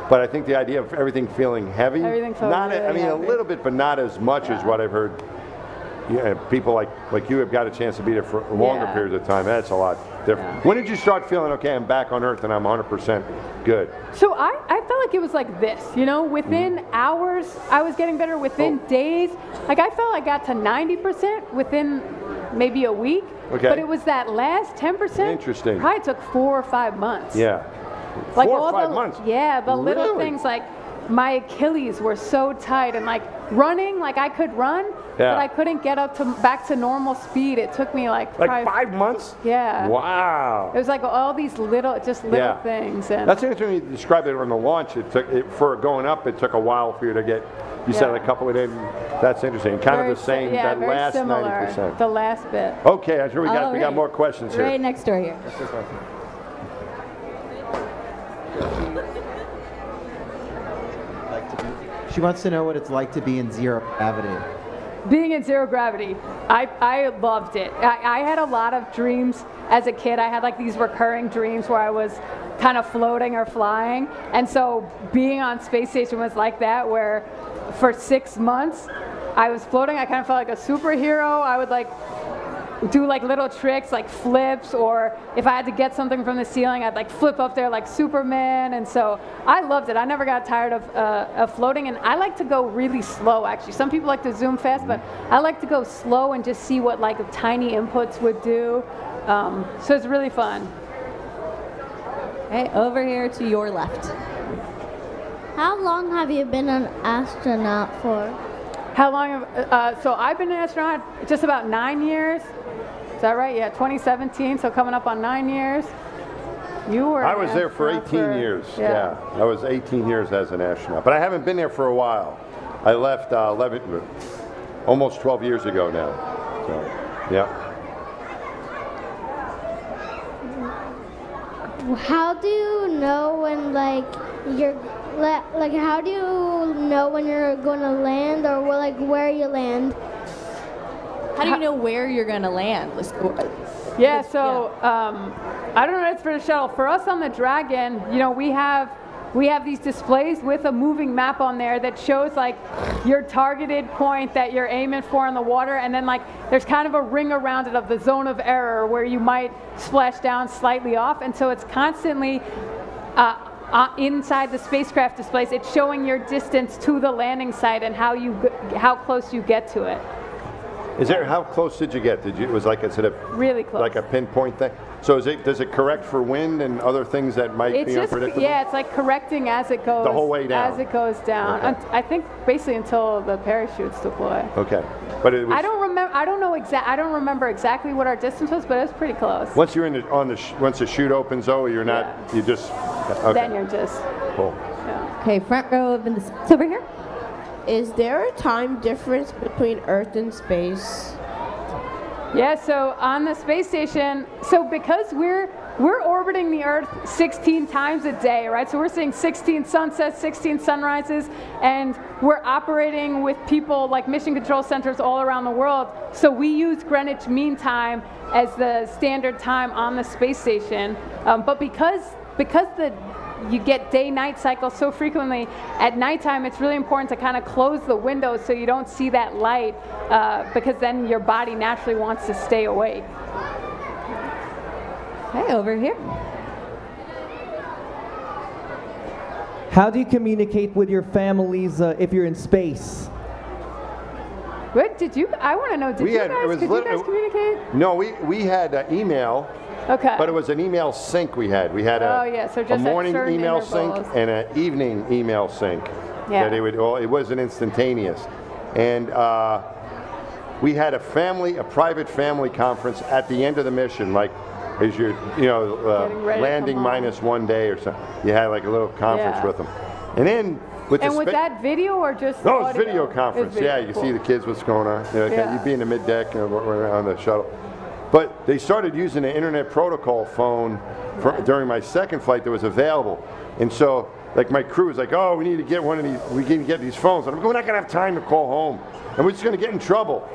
But I think the idea of everything feeling heavy, everything felt really I mean, heavy. a little bit, but not as much as what I've heard. Yeah, people like you have got a chance to be there for longer periods of time. That's a lot different. When did you start feeling, okay, I'm back on Earth and I'm 100% good? So I felt like it was like this, you know, within hours I was getting better, within days. Like I felt I got to 90% within maybe a week. Okay. But it was that last 10%. Interesting. Probably took 4 or 5 months. Yeah. Like 4 or 5 months? Yeah, the little Really? things, like my Achilles were so tight, and like running, like I could run, but I couldn't get back to normal speed. It took me like 5 months? Yeah. Wow. It was like all these little things. And that's interesting. You described it on the launch. It took for going up. It took a while for you to get. You said a couple of days. That's interesting. Kind of the same. That very last similar, 90%. The last bit. Okay, I'm sure we got more questions here. Right next door here. She wants to know what it's like to be in zero gravity. Being in zero gravity, I loved it. I had a lot of dreams as a kid. I had like these recurring dreams where I was kind of floating or flying. And so being on space station was like that, where for 6 months I was floating. I kind of felt like a superhero. I would like do like little tricks like flips, or if I had to get something from the ceiling, I'd like flip up there like Superman. And so I loved it. I never got tired of floating, and I like to go really slow actually. Some people like to zoom fast, but I like to go slow and just see what like tiny inputs would do. So it's really fun. Okay, over here to your left. How long have you been an astronaut for? How long so I've been an astronaut just about 9 years. Is that right? Yeah, 2017, so coming up on 9 years. You were I was there for 18 years. Yeah. I was 18 years as an astronaut, but I haven't been there for a while. I left almost 12 years ago now. So, yeah. How do you know when how do you know when you're going to land, or where you land? How do you know where you're going to land? Yeah, so I don't know if it's for the shuttle. For us on the Dragon, you know, we have these displays with a moving map on there that shows like your targeted point that you're aiming for in the water, and then like there's kind of a ring around it of the zone of error where you might splash down slightly off. And so it's constantly inside the spacecraft displays, it's showing your distance to the landing site and how close you get to it. How close did you get? It was like instead of really close, like a pinpoint thing. So does it correct for wind and other things that might be unpredictable? Yeah, it's like correcting as it goes. The whole way down. As it goes down. Okay. I think basically until the parachutes deploy. Okay, but it was. I don't remember exactly what our distance was, but it was pretty close. Once you're once the chute opens, though, you're not. You just. Okay. Then you're just. Cool. Yeah. Okay, front row in the over here. Is there a time difference between Earth and space? Yeah, so on the space station, because we're orbiting the Earth 16 times a day, right? So we're seeing 16 sunsets, 16 sunrises, and we're operating with people like mission control centers all around the world. So we use Greenwich Mean Time as the standard time on the space station. But because you get day-night cycles so frequently, at nighttime it's really important to kind of close the windows so you don't see that light, because then your body naturally wants to stay awake. Okay, over here. How do you communicate with your families if you're in space? What did you? I want to know. Did you guys communicate? No, we had email. Okay. But it was an email sync we had. We had a morning email sync and an evening email sync. Yeah. That it wasn't instantaneous, and we had a private family conference at the end of the mission, like as you're, landing minus 1 day or something. You had like a little conference with them, and then. Was that video or just? No, audio? it was video conference. Yeah, you see the kids, what's going on. You'd be in the mid deck on the shuttle. But they started using the internet protocol phone during my second flight that was available, and so like my crew was like, "Oh, we need to get one of these. We need to get these phones." And I'm going, "We're not going to have time to call home, and we're just going to get in trouble."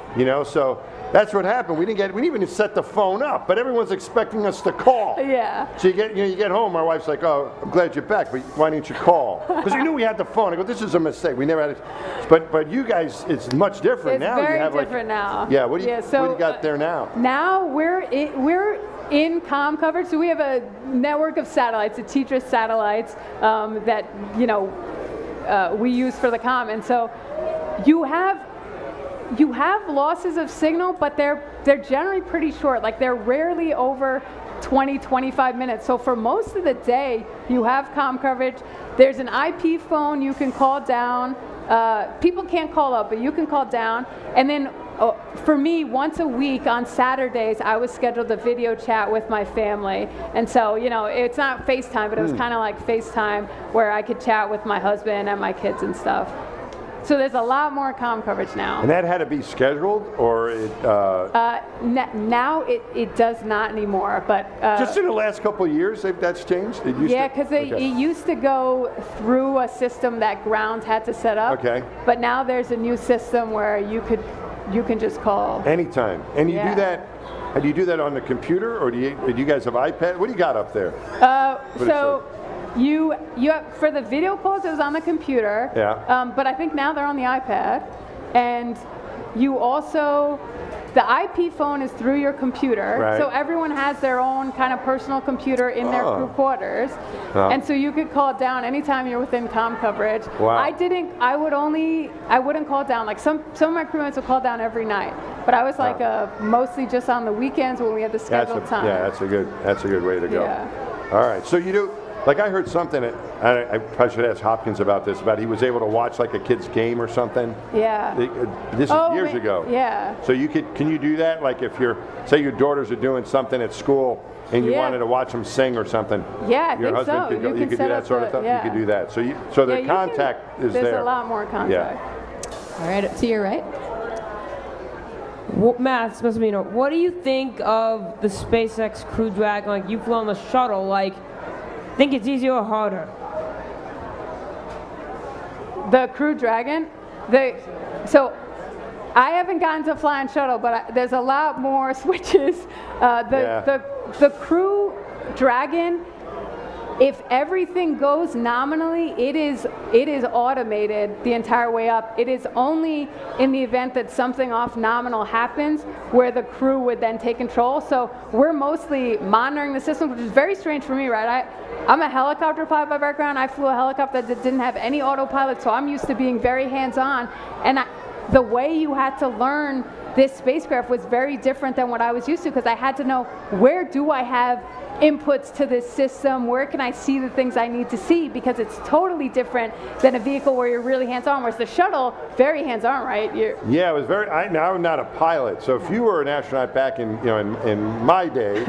So that's what happened. We didn't even set the phone up, but everyone's expecting us to call. Yeah. So you get home. My wife's like, "Oh, I'm glad you're back, but why didn't you call?" Because we knew we had the phone. I go, "This is a mistake. We never had it." But you guys, it's much different now. It's very you have different now. Yeah. What do you got there now? Now we're in comm coverage. So we have a network of satellites, the Tetris satellites that we use for the comm, and so you have losses of signal, but they're generally pretty short. Like they're rarely over 20-25 minutes. So for most of the day, you have comm coverage. There's an IP phone you can call down. People can't call up, but you can call down. And then for me, once a week on Saturdays, I was scheduled a video chat with my family. And so, it's not FaceTime, but it was kind of like FaceTime where I could chat with my husband and my kids and stuff. So there's a lot more comm coverage now. And that had to be scheduled, or it? Now it does not anymore. But just in the last couple of years, that's changed. Because it used to go through a system that ground had to set up. Okay. But now there's a new system where you can just call anytime. And you do that. Do you do that on the computer, or do you guys have iPad? What do you got up there? You have, for the video calls, it was on the computer. Yeah. But I think now they're on the iPad, and you also, the IP phone is through your computer. Right. So everyone has their own kind of personal computer in their crew quarters, and so you could call down anytime you're within comm coverage. Wow. I wouldn't call down. Like some of my crewmates would call down every night, but I was like mostly just on the weekends when we had the scheduled time. Yeah, that's a good way to go. Yeah. All right. So you do. Like I heard something, I probably should ask Hopkins about this, about he was able to watch like a kid's game or something. Yeah. This is years ago. Yeah. So can you do that? Like if say your daughters are doing something at school and you wanted to watch them sing or something. Yeah, your husband could go, you could do that sort of stuff. You could do that. So the contact is there. There's a lot more contact. Yeah. All right, to your right. Matt Massimino, what do you think of the SpaceX Crew Dragon? Like you flew on the shuttle, like. Think it's easier or harder? The Crew Dragon, so I haven't gotten to fly on shuttle, but there's a lot more switches. The Crew Dragon, if everything goes nominally, it is automated the entire way up. It is only in the event that something off nominal happens where the crew would then take control. So we're mostly monitoring the system, which is very strange for me, right? I'm a helicopter pilot by background. I flew a helicopter that didn't have any autopilot, so I'm used to being very hands-on. And the way you had to learn this spacecraft was very different than what I was used to, because I had to know, where do I have inputs to this system, where can I see the things I need to see, because it's totally different than a vehicle where you're really hands-on, whereas the shuttle, very hands-on, right? Yeah, it was very, I'm not a pilot, so if you were an astronaut back in my day,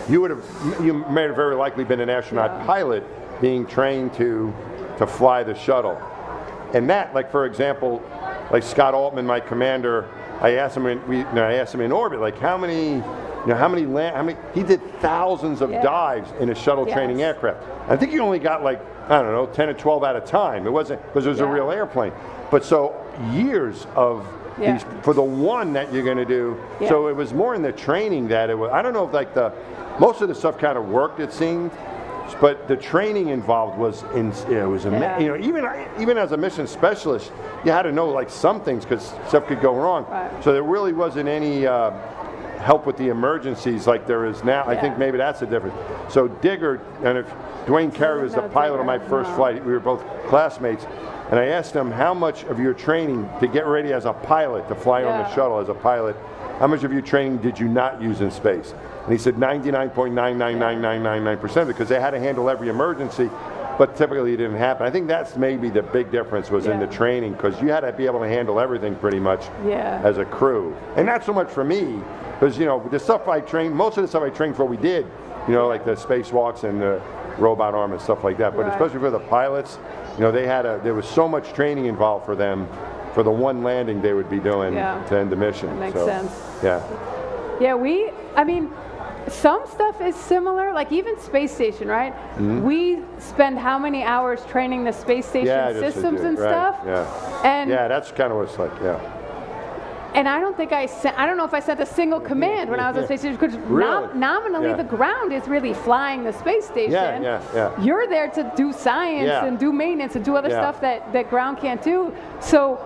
you may have very likely been an astronaut pilot being trained to fly the shuttle. And that, like for example, like Scott Altman, my commander, I asked him in orbit, like how many he did thousands of dives in a shuttle training aircraft. I think he only got like, I don't know, 10 or 12 at a time. It wasn't, because it was a real airplane. But so years of these, for the one that you're going to do. So it was more in the training that it was, I don't know if like most of the stuff kind of worked, it seemed. But the training involved was, even as a mission specialist, you had to know like some things because stuff could go wrong. Right. So there really wasn't any help with the emergencies like there is now. I think maybe that's the difference. So Digger, and if Dwayne Carey was the pilot on my first flight, we were both classmates, and I asked him how much of your training to get ready as a pilot, to fly on the shuttle as a pilot, how much of your training did you not use in space? And he said 99.999999% because they had to handle every emergency, but typically it didn't happen. I think that's maybe the big difference was in the training, because you had to be able to handle everything pretty much as a crew. And not so much for me, because, you know, the stuff I trained, most of the stuff I trained for we did, you know, like the spacewalks and the robot arm and stuff like that. But especially for the pilots, you know, there was so much training involved for them for the one landing they would be doing to end the mission. That makes sense. Yeah. Yeah, I mean, some stuff is similar, like even space station, right? We spend how many hours training the space station systems and stuff? And that's kind of what it's like, And I don't think I don't know if I sent a single command when I was on space station, because nominally the ground is really flying the space station. You're there to do science and do maintenance and do other stuff that ground can't do. So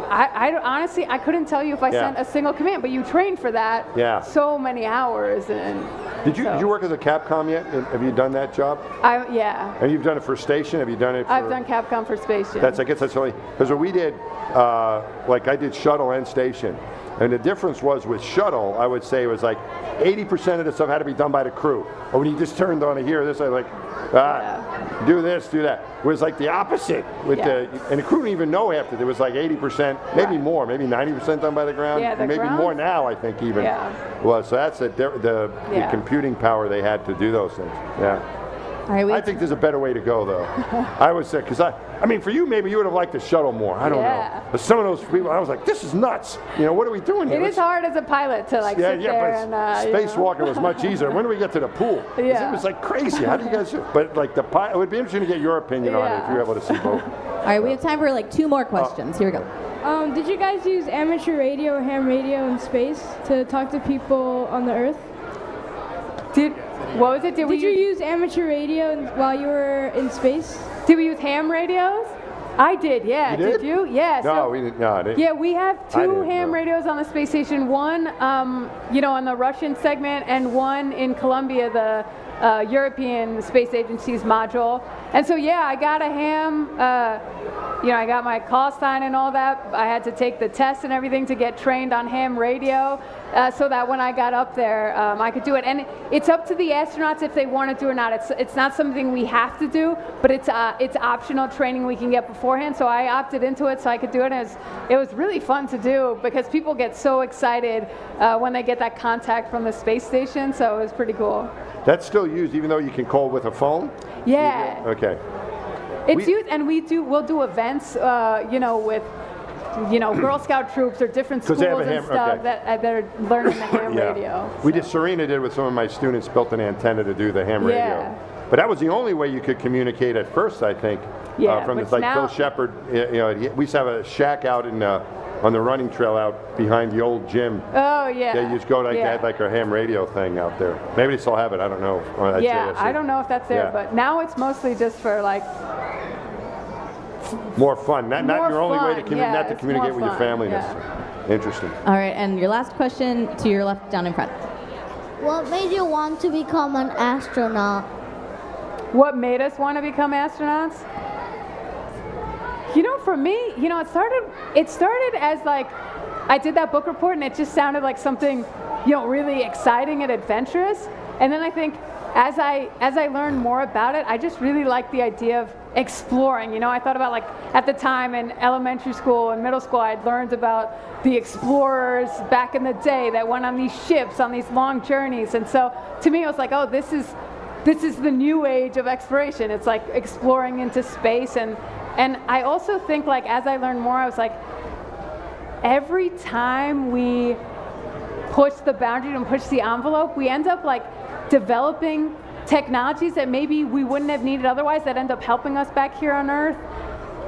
I honestly, I couldn't tell you if I sent a single command, but you trained for that so many hours. And Did you work as a Capcom yet? Have you done that job? And you've done it for station? Have you done it for... I've done Capcom for station. I guess that's only... Because what we did, like I did shuttle and station. And the difference was with shuttle, I would say it was like 80% of the stuff had to be done by the crew. Or when you just turned on to here, this, I like, do this, do that. It was like the opposite with and the crew didn't even know after. There was like 80%, maybe more, maybe 90% done by the ground. Maybe more now, I think even. Well, so that's the computing power they had to do those things. I think there's a better way to go, though. I would say, because I mean, for you, maybe you would have liked the shuttle more. I don't know. But some of those people, I was like, this is nuts. You know, what are we doing here? It is hard as a pilot to like sit there and spacewalking was much easier. When do we get to the pool? It was like crazy. How do you guys do? But like the pilot, it would be interesting to get your opinion on it if you're able to see both. All right, we have time for like 2 more questions. Here we go. Did you guys use amateur radio or ham radio in space to talk to people on the Earth? What was it? Did you use amateur radio while you were in space? Did we use ham radios? I did, yeah. You did? Did you? Yeah. No, we didn't. No, I didn't. Yeah, we have 2 ham radios on the space station. One, you know, on the Russian segment, and one in Columbia, the European Space Agency's module. And so, yeah, I got a ham. You know, I got my call sign and all that. I had to take the test and everything to get trained on ham radio, so that when I got up there, I could do it. And it's up to the astronauts if they want to do it or not. It's not something we have to do, but it's optional training we can get beforehand. So I opted into it so I could do it. And it was really fun to do because people get so excited when they get that contact from the space station. So it was pretty cool. That's still used even though you can call with a phone? Yeah. Okay. It's used, and we'll do events, you know, with, you know, Girl Scout troops or different schools and stuff that are learning the ham radio. We did, Serena did with some of my students, built an antenna to do the ham radio. But that was the only way you could communicate at first, I think. From this, like Bill Shepard, you know, we used to have a shack out in on the running trail out behind the old gym. Oh, yeah. Yeah, you just go like they had like a ham radio thing out there. Maybe they still have it, I don't know. Yeah, I don't know if that's there, but now it's mostly just for like... More fun, not your only way to communicate with your family. Interesting. All right, and your last question to your left down in front. What made you want to become an astronaut? What made us want to become astronauts? You know, for me, you know, it started as like, I did that book report and it just sounded like something, you know, really exciting and adventurous. And then I think as I learned more about it, I just really liked the idea of exploring. You know, I thought about, like, at the time in elementary school and middle school, I'd learned about the explorers back in the day that went on these ships on these long journeys. And so to me, it was like, oh, this is the new age of exploration. It's like exploring into space. And I also think, like, as I learned more, I was like, every time we push the boundary and push the envelope, we end up like developing technologies that maybe we wouldn't have needed otherwise that end up helping us back here on Earth.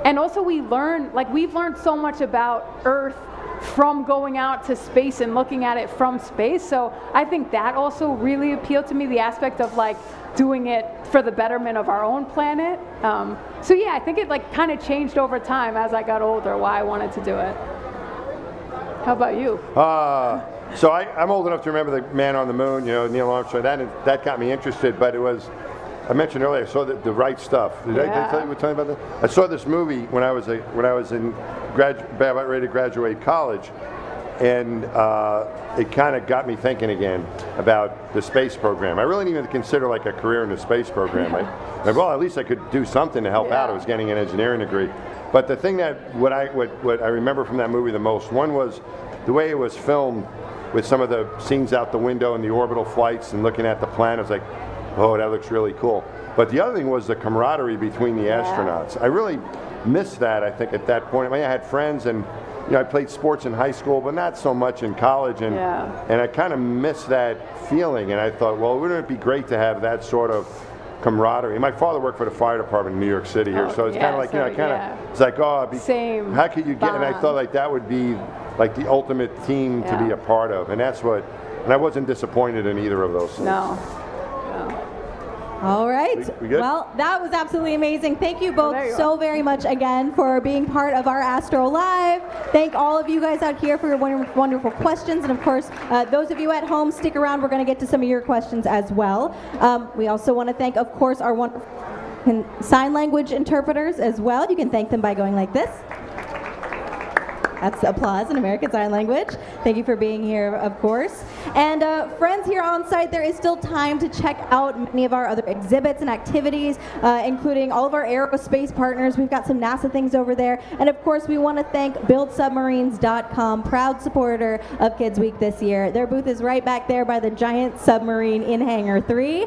And also we've learned so much about Earth from going out to space and looking at it from space. So I think that also really appealed to me, the aspect of like doing it for the betterment of our own planet. So yeah, I think it like kind of changed over time as I got older why I wanted to do it. How about you? So I'm old enough to remember the Man on the Moon, you know, Neil Armstrong. That got me interested, but it was, I mentioned earlier, I saw the Right Stuff. Did I tell you about that? I saw this movie when I was about ready to graduate college, and it kind of got me thinking again about the space program. I really didn't even consider like a career in the space program. Well, at least I could do something to help out. I was getting an engineering degree. But the thing that what I remember from that movie the most, one was the way it was filmed, with some of the scenes out the window and the orbital flights and looking at the planet. I was like, oh, that looks really cool. But the other thing was the camaraderie between the astronauts. I really missed that, I think, at that point. I mean, I had friends, and you know, I played sports in high school, but not so much in college, and I kind of missed that feeling. And I thought, well, wouldn't it be great to have that sort of camaraderie? My father worked for the fire department in New York City here, so it's kind of like, you know, it's like, oh, same. How could you get? And I thought like that would be like the ultimate team to be a part of, and that's what. And I wasn't disappointed in either of those things. No. All right. We good? Well, that was absolutely amazing. Thank you both so very much again for being part of our Astro Live. Thank all of you guys out here for your wonderful questions. And of course, those of you at home, stick around. We're going to get to some of your questions as well. We also want to thank, of course, our wonderful sign language interpreters as well. You can thank them by going like this. That's applause in American Sign Language. Thank you for being here, of course. And friends here on site, there is still time to check out many of our other exhibits and activities, including all of our aerospace partners. We've got some NASA things over there. And of course, we want to thank BuildSubmarines.com, proud supporter of Kids Week this year. Their booth is right back there by the giant submarine in Hangar 3.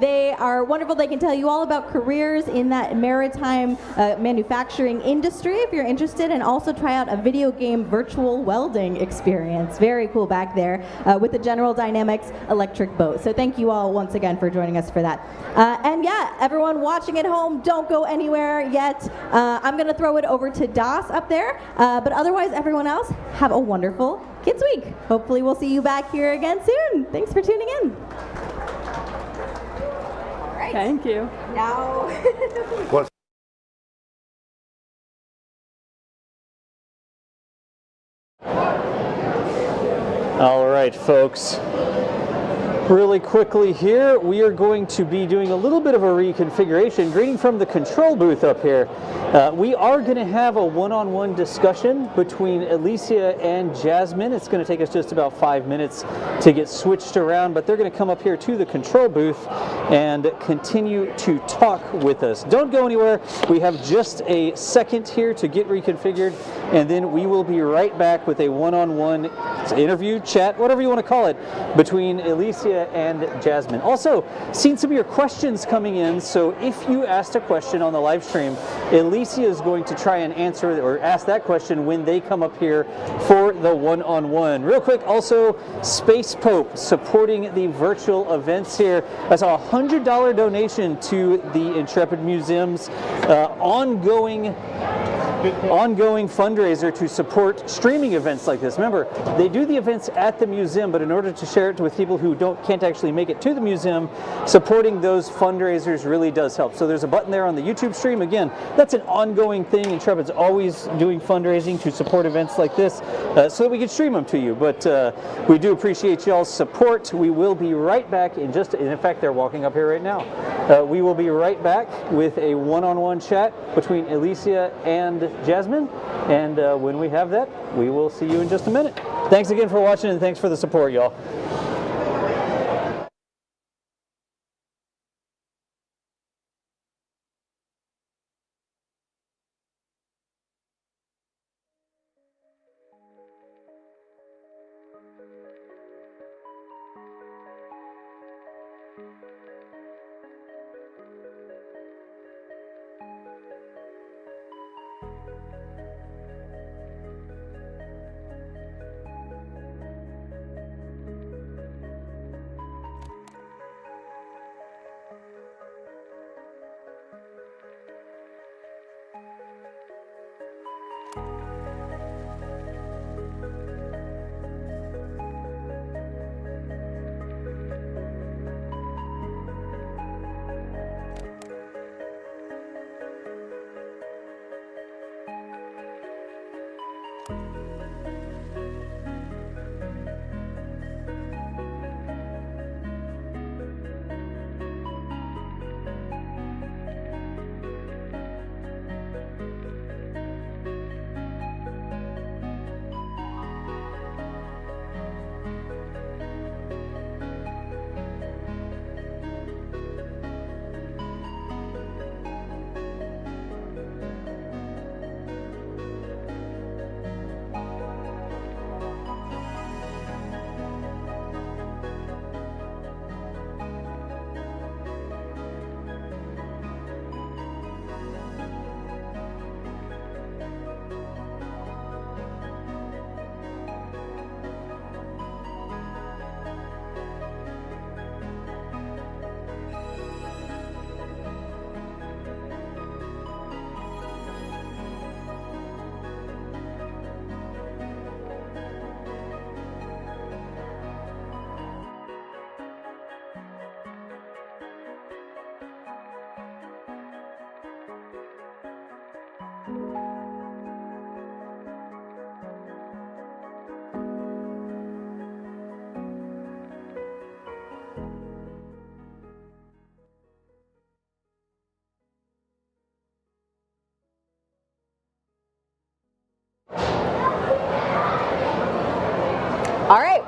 They are wonderful. They can tell you all about careers in that maritime manufacturing industry if you're interested, and also try out a video game virtual welding experience. Very cool back there with the General Dynamics electric boat. So thank you all once again for joining us for that. And yeah, everyone watching at home, don't go anywhere yet. I'm going to throw it over to Das up there. But otherwise, everyone else, have a wonderful Kids Week. Hopefully we'll see you back here again soon. Thanks for tuning in. All right. Thank you. Now. All right, folks. Really quickly here, we are going to be doing a little bit of a reconfiguration. Greeting from the control booth up here. We are going to have a one-on-one discussion between Alicia and Jasmine. It's going to take us just about 5 minutes to get switched around, but they're going to come up here to the control booth and continue to talk with us. Don't go anywhere. We have just a second here to get reconfigured, and then we will be right back with a one-on-one interview, chat, whatever you want to call it, between Alicia and Jasmine. Also, seen some of your questions coming in, so if you asked a question on the live stream, Alicia is going to try and answer or ask that question when they come up here for the one-on-one. Real quick, also, Space Pope supporting the virtual events here. I saw a $100 donation to the Intrepid Museum's ongoing fundraiser to support streaming events like this. Remember, they do the events at the museum, but in order to share it with people who can't actually make it to the museum, supporting those fundraisers really does help. So there's a button there on the YouTube stream. Again, that's an ongoing thing. Intrepid's always doing fundraising to support events like this so that we can stream them to you. But we do appreciate y'all's support. We will be right back in fact, they're walking up here right now. We will be right back with a one-on-one chat between Alicia and Jasmine, and when we have that, we will see you in just a minute. Thanks again for watching, and thanks for the support, y'all.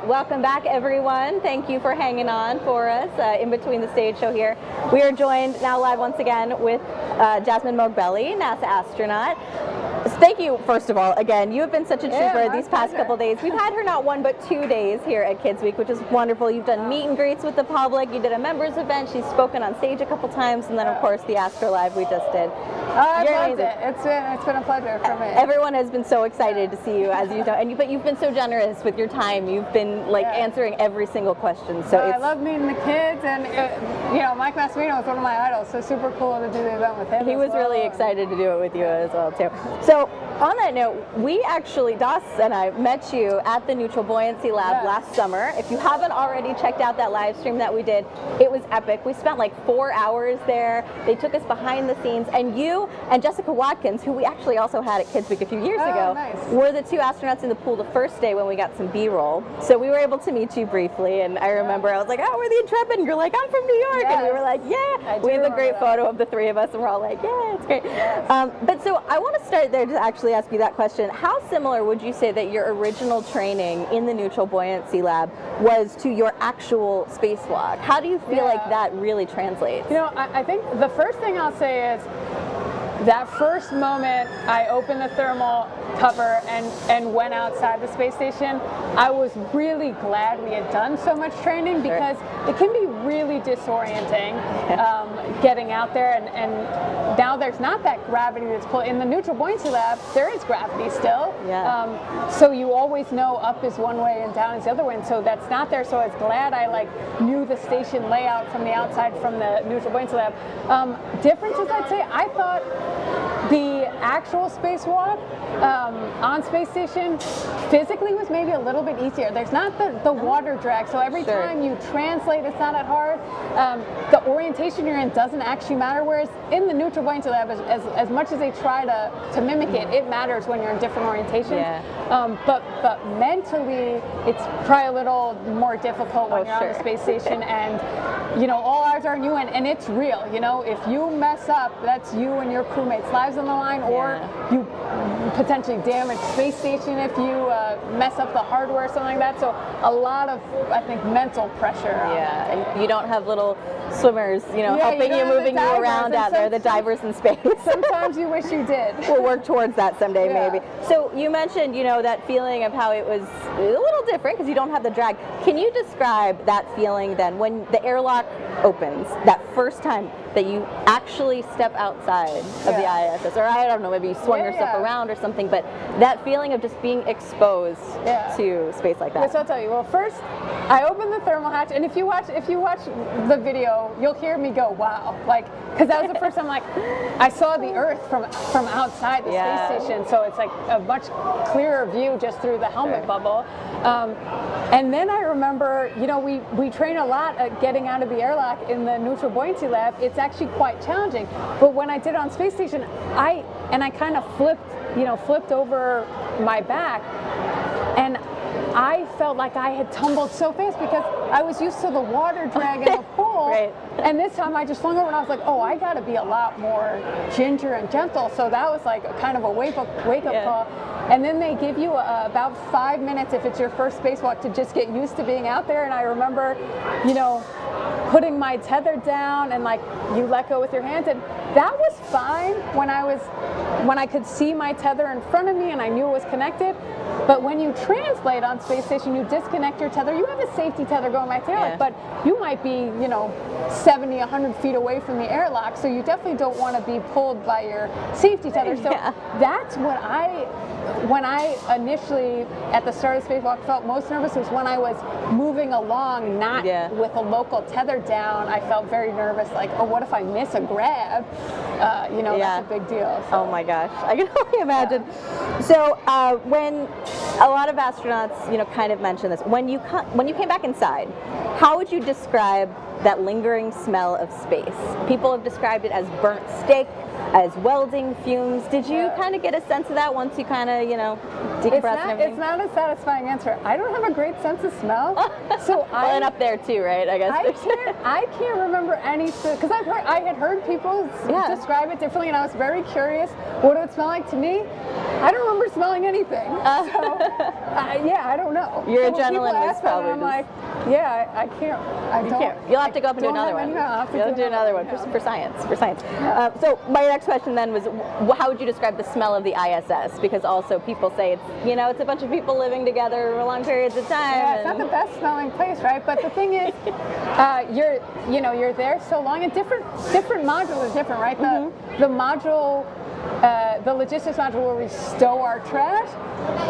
welcome back, everyone. Thank you for hanging on for us in between the stage show here. We are joined now live once again with Jasmin Moghbeli, NASA astronaut. Thank you, first of all, again. You have been such a trooper these past couple days. We've had her not 1 but 2 days here at Kids Week, which is wonderful. You've done meet and greets with the public. You did a members event. She's spoken on stage a couple times, and then of course the Astro Live we just did. I loved it. It's been a pleasure for me. Everyone has been so excited to see you, as you know, but you've been so generous with your time. You've been like answering every single question. So I love meeting the kids, and you know, Mike Massimino is one of my idols, so super cool to do the event with him. He was really excited to do it with you as well too. So on that note, we actually, Das and I met you at the Neutral Buoyancy Lab last summer. If you haven't already checked out that live stream that we did, it was epic. We spent like 4 hours there. They took us behind the scenes, and you and Jessica Watkins, who we actually also had at Kids Week a few years ago, were the 2 astronauts in the pool the first day when we got some B-roll. So we were able to meet you briefly, and I remember I was like, oh, we're the Intrepid, and you're like, I'm from New York, and we were like, yeah. We have a great photo of the 3 of us, and we're all like, yeah, it's great. But so I want to start there to actually ask you that question. How similar would you say that your original training in the Neutral Buoyancy Lab was to your actual spacewalk? How do you feel like that really translates? You know, I think the first thing I'll say is that first moment I opened the thermal cover and went outside the space station, I was really glad we had done so much training, because it can be really disorienting getting out there, and now there's not that gravity that's pulling. In the Neutral Buoyancy Lab, there is gravity still, so you always know up is one way and down is the other way, and so that's not there. So I was glad I knew the station layout from the outside from the Neutral Buoyancy Lab. Differences, I'd say, I thought the actual spacewalk on space station physically was maybe a little bit easier. There's not the water drag, so every time you translate, it's not that hard. The orientation you're in doesn't actually matter, whereas in the Neutral Buoyancy Lab, as much as they try to mimic it, it matters when you're in different orientations. But mentally, it's probably a little more difficult when you're on the space station, and you know, all eyes are on you, and it's real. You know, if you mess up, that's you and your crewmates' lives on the line, or you potentially damage space station if you mess up the hardware or something like that. So a lot of, I think, mental pressure. And you don't have little swimmers, you know, helping you, moving you around out there, the divers in space. Sometimes you wish you did. We'll work towards that someday, maybe. So you mentioned, you know, that feeling of how it was a little different because you don't have the drag. Can you describe that feeling then when the airlock opens, that first time that you actually step outside of the ISS, or I don't know, maybe you swung yourself around or something, but that feeling of just being exposed to space like that? Yes, I'll tell you. Well, first, I opened the thermal hatch, and if you watch the video, you'll hear me go, wow, because that was the first time, I saw the Earth from outside the space station, so it's like a much clearer view just through the helmet bubble. And then I remember, you know, we train a lot at getting out of the airlock in the Neutral Buoyancy Lab. It's actually quite challenging. But when I did it on space station, I kind of flipped over my back, and I felt like I had tumbled so fast because I was used to the water drag in the pool. And this time I just flung over and I was like, oh, I got to be a lot more ginger and gentle. So that was like kind of a wake up call. And then they give you about 5 minutes if it's your first spacewalk to just get used to being out there. And I remember, you know, putting my tether down and you let go with your hands, and that was fine when I could see my tether in front of me and I knew it was connected. But when you translate on space station, you disconnect your tether. You have a safety tether going back to the airlock, but you might be, you know, 70, 100 feet away from the airlock, so you definitely don't want to be pulled by your safety tether. So that's what when I initially, at the start of the spacewalk, felt most nervous was when I was moving along, not with a local tether down. I felt very nervous, like, oh, what if I miss a grab? You know, that's a big deal. So. Oh my gosh, I can only imagine. So when a lot of astronauts, you know, kind of mention this, when you came back inside, how would you describe that lingering smell of space? People have described it as burnt steak. as welding fumes. Did you kind of get a sense of that once you kind of, you know, decompress and everything? It's not a satisfying answer. I don't have a great sense of smell, so well, and up there too, right? I guess I can't remember any, because I had heard people describe it differently, and I was very curious what it would smell like. To me, I don't remember smelling anything. So I don't know. Your so adrenaline was probably. I'm like, I can't. I don't. You'll have to go up and do another one. You'll have to do another one for science. So my next question then was, how would you describe the smell of the ISS? Because also people say it's, you know, it's a bunch of people living together for long periods of time. Yeah, it's not the best smelling place, right? But the thing is, you're there so long, and different modules are different, right? The module. The logistics module where we stow our trash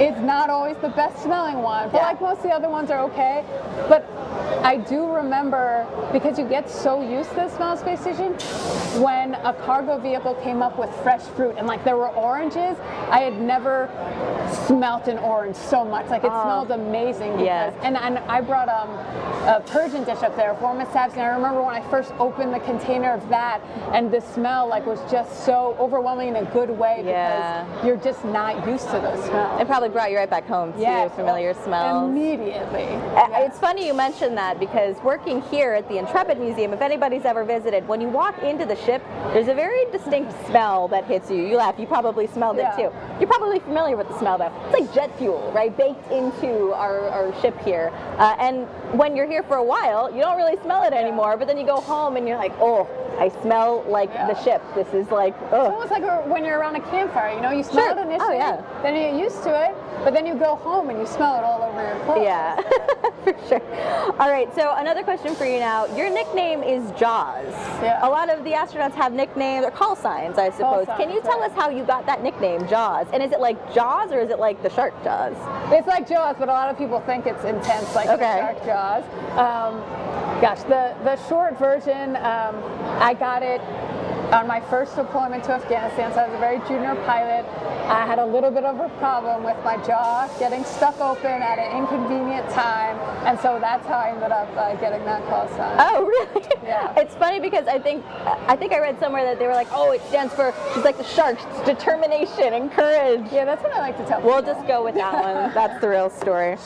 is not always the best smelling one, but like most of the other ones are okay. But I do remember, because you get so used to the smell of Space Station, when a cargo vehicle came up with fresh fruit and like there were oranges, I had never smelt an orange so much. Like it smelled amazing. Because, and I brought a Persian dish up there for Miss Sabs, and I remember when I first opened the container of that, and the smell like was just so overwhelming in a good way, because you're just not used to those smells. It probably brought you right back home too, familiar smells. Immediately. It's funny you mentioned that, because working here at the Intrepid Museum, if anybody's ever visited, when you walk into the ship, there's a very distinct smell that hits you. You laugh, you probably smelled it too. You're probably familiar with the smell though. It's like jet fuel, right, baked into our ship here. And when you're here for a while, you don't really smell it anymore, but then you go home and you're like, oh, I smell like the ship. This is like, It's almost like when you're around a campfire, you know, you smell it initially, then you get used to it, but then you go home and you smell it all over your clothes. Yeah, for sure. All right, so another question for you now. Your nickname is Jaws. A lot of the astronauts have nicknames, or call signs, I suppose. Can you tell us how you got that nickname, Jaws? And is it like Jaws, or is it like the shark Jaws? It's like Jaws, but a lot of people think it's intense, like the shark Jaws. Gosh, the short version, I got it on my first deployment to Afghanistan, so I was a very junior pilot. I had a little bit of a problem with my jaw getting stuck open at an inconvenient time, and so that's how I ended up getting that call sign. Oh, really? Yeah. It's funny because I think I read somewhere that they were like, oh, it stands for, she's like the sharks, determination and courage. Yeah, that's what I like to tell people. We'll just go with that one. That's the real story.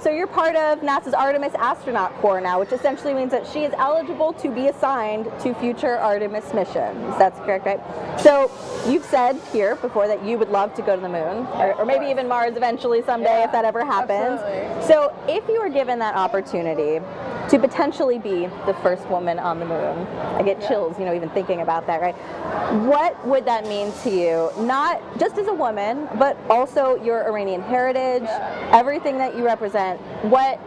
So you're part of NASA's Artemis Astronaut Corps now, which essentially means that she is eligible to be assigned to future Artemis missions. That's correct, right? So you've said here before that you would love to go to the moon, or maybe even Mars eventually someday if that ever happens. Absolutely. So if you were given that opportunity to potentially be the first woman on the moon, I get chills, you know, even thinking about that, right? What would that mean to you? Not just as a woman, but also your Iranian heritage, everything that you represent. What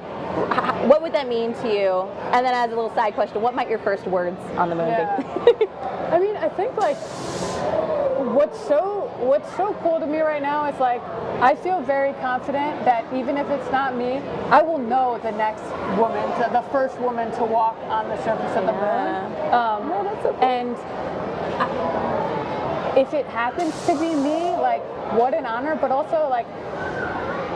would that mean to you? And then as a little side question, what might your first words on the moon be? I mean, I think like what's so cool to me right now is like I feel very confident that even if it's not me, I will know the next woman, the first woman to walk on the surface of the moon. And if it happens to be me, like what an honor, but also like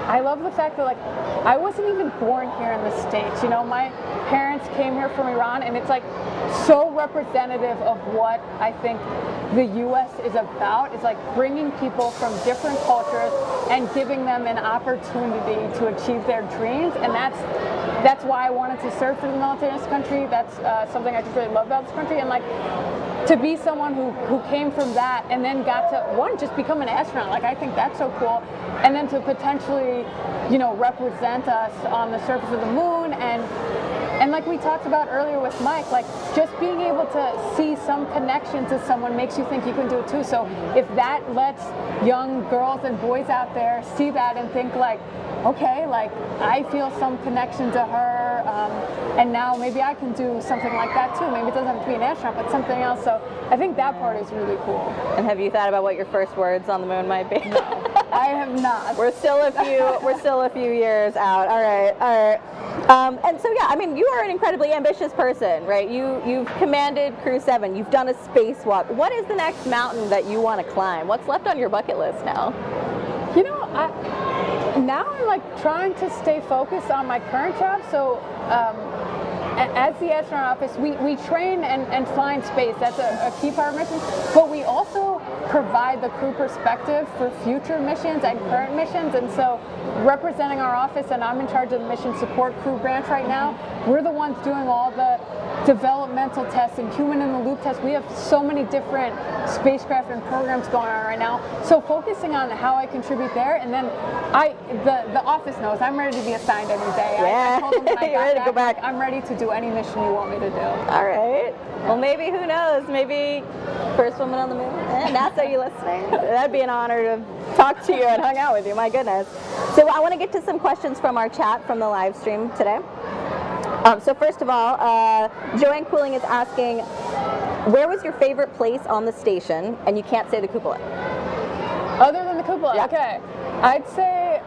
I love the fact that like I wasn't even born here in the States. You know, my parents came here from Iran, and it's like so representative of what I think the U.S. is about. It's like bringing people from different cultures and giving them an opportunity to achieve their dreams, and that's why I wanted to serve for the military in this country. That's something I just really love about this country, and like to be someone who came from that and then got to just become an astronaut. Like I think that's so cool, and then to potentially, you know, represent us on the surface of the moon, and like we talked about earlier with Mike, like just being able to see some connection to someone makes you think you can do it too. So if that lets young girls and boys out there see that and think like, okay, like I feel some connection to her, and now maybe I can do something like that too. Maybe it doesn't have to be an astronaut, but something else. So I think that part is really cool. And have you thought about what your first words on the moon might be? No, I have not. We're still a few years out. All right. And so yeah, I mean, you are an incredibly ambitious person, right? You've commanded Crew 7. You've done a spacewalk. What is the next mountain that you want to climb? What's left on your bucket list now? You know, now I'm like trying to stay focused on my current job. So as the astronaut office, we train and fly in space. That's a key part of our mission. But we also also provide the crew perspective for future missions and current missions. And so representing our office, and I'm in charge of the mission support crew branch right now, we're the ones doing all the developmental tests and human in the loop tests. We have so many different spacecraft and programs going on right now. So focusing on how I contribute there, and then the office knows I'm ready to be assigned any day. I told them when I got back, I'm ready to do any mission you want me to do. All right. Well, maybe, who knows? Maybe first woman on the moon. NASA, are you listening? That'd be an honor to talk to you and hang out with you. My goodness. So I want to get to some questions from our chat from the live stream today. So first of all, Joanne Cooling is asking, where was your favorite place on the station? And you can't say the cupola. Other than the cupola? Yeah. Okay. I'd say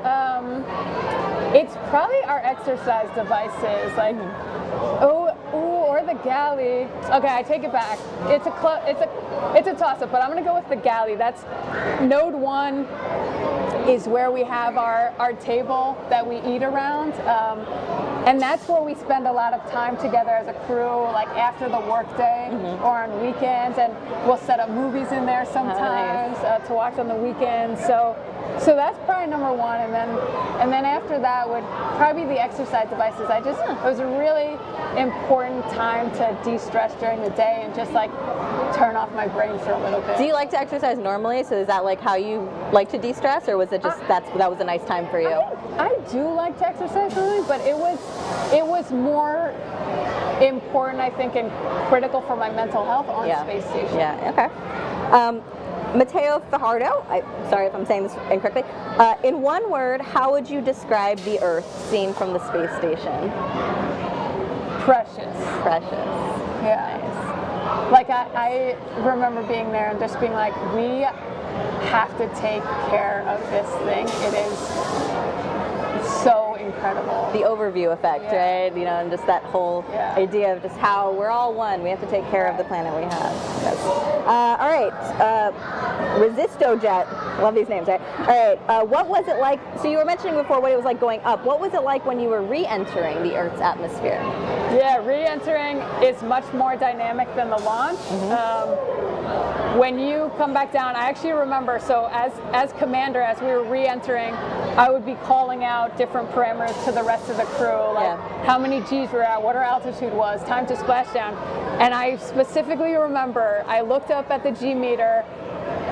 it's probably our exercise devices, like or the galley. Okay, I take it back. It's a toss-up, but I'm gonna go with the galley. That's node 1 is where we have our table that we eat around, and that's where we spend a lot of time together as a crew, like after the workday or on weekends, and we'll set up movies in there sometimes to watch on the weekends. So that's probably number 1, and then after that would probably be the exercise devices. It was a really important time to de-stress during the day and just like turn off my brain for a little bit. Do you like to exercise normally? So is that like how you like to de-stress, or was it just that was a nice time for you? I do like to exercise normally, but it was more important, I think, and critical for my mental health on space station. Yeah. Okay. Matteo Fajardo, sorry if I'm saying this incorrectly. In one word, how would you describe the Earth seen from the space station? Precious. Precious. Yeah. Nice. Like I remember being there and just being like, we have to take care of this thing. It's so incredible. The overview effect, right? You know, and just that whole idea of just how we're all one. We have to take care of the planet we have. Yes. All right. Resistojet. Love these names, right? All right. What was it like? So you were mentioning before what it was like going up. What was it like when you were re-entering the Earth's atmosphere? Yeah, re-entering is much more dynamic than the launch. When you come back down, I actually remember, so as commander, as we were re-entering, I would be calling out different parameters to the rest of the crew, like how many G's we're at, what our altitude was, time to splashdown. And I specifically remember I looked up at the G meter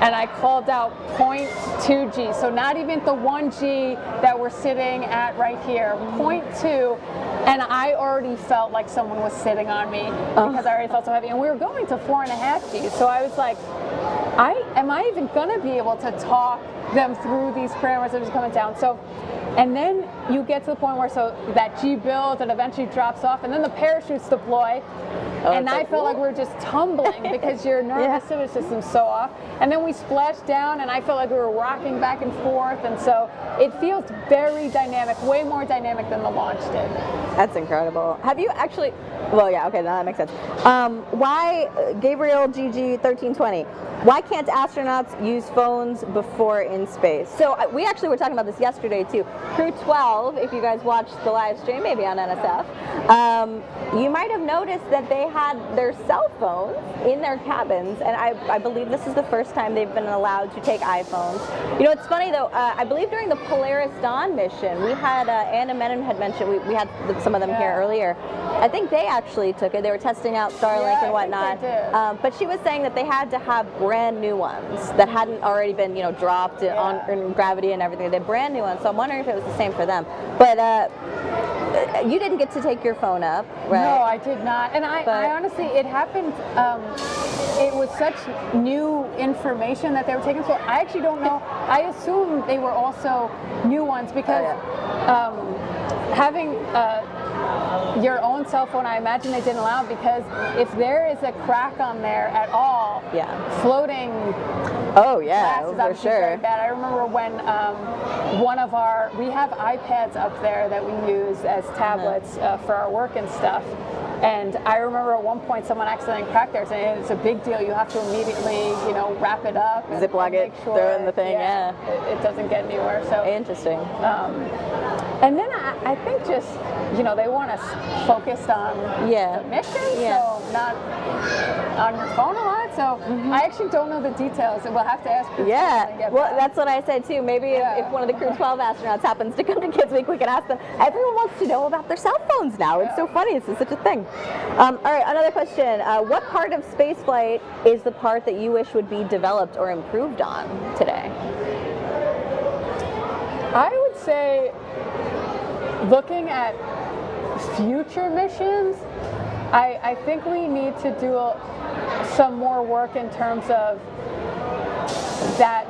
and I called out 0.2 G, so not even the 1 G that we're sitting at right here, 0.2, and I already felt like someone was sitting on me because I already felt so heavy, and we were going to 4.5 G, so I was like, am I even gonna be able to talk them through these parameters that are just coming down? So, and then you get to the point where that G builds and eventually drops off, and then the parachutes deploy, and I felt like we were just tumbling because your nervous system's so off. And then we splashed down, and I felt like we were rocking back and forth, and so it feels very dynamic, way more dynamic than the launch did. That's incredible. Have you actually? Well, yeah. Okay, now that makes sense. Why Gabriel GG 1320? Why can't astronauts use phones before in space? So we actually were talking about this yesterday too. Crew 12, if you guys watched the live stream, maybe on NSF, you might have noticed that they had their cell phones in their cabins, and I believe this is the first time they've been allowed to take iPhones. You know, it's funny though, I believe during the Polaris Dawn mission, we had, Anna Menon had mentioned, we had some of them here earlier. I think they actually took it. They were testing out Starlink and whatnot. But she was saying that they had to have brand new ones that hadn't already been, you know, dropped in gravity and everything. They're brand new ones. So I'm wondering if it was the same for them. But you didn't get to take your phone up, right? No, I did not. And I honestly, it happened, it was such new information that they were taking. So I actually don't know. I assume they were also new ones because having your own cell phone, I imagine they didn't allow it because if there is a crack on there at all, floating for sure. Very bad. I remember when we have iPads up there that we use as tablets for our work and stuff. And I remember at one point someone accidentally cracked theirs, and it's a big deal. You have to immediately, you know, wrap it up, ziplock it, throw it in the thing. It doesn't get anywhere. So interesting. And then I think just, they want us focused on the mission, so not on your phone a lot. So I actually don't know the details, and we'll have to ask. Well, that's what I said too. Maybe if one of the Crew 12 astronauts happens to come to Kids Week, we can ask them. Everyone wants to know about their cell phones now. It's so funny. It's such a thing. All right, another question. What part of spaceflight is the part that you wish would be developed or improved on today? I would say, looking at future missions, I think we need to do some more work in terms of that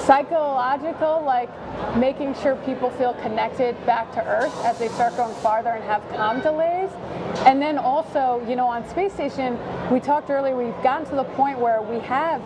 psychological, like making sure people feel connected back to Earth as they start going farther and have comm delays. And then also, on Space Station, we talked earlier, we've gotten to the point where we have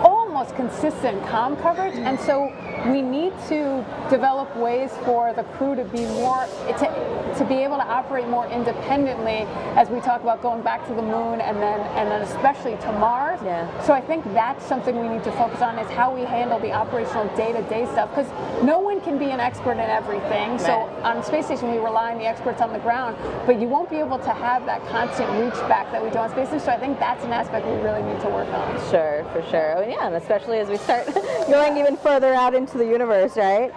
almost consistent comm coverage, and so we need to develop ways for the crew to be more, to be able to operate more independently as we talk about going back to the moon and then especially to Mars. So I think that's something we need to focus on, is how we handle the operational day-to-day stuff, because no one can be an expert in everything. So on the Space Station we rely on the experts on the ground, but you won't be able to have that constant reach back that we do on Space Station. So I think that's an aspect we really need to work on. Sure, for sure. And and especially as we start going even further out into the universe, right?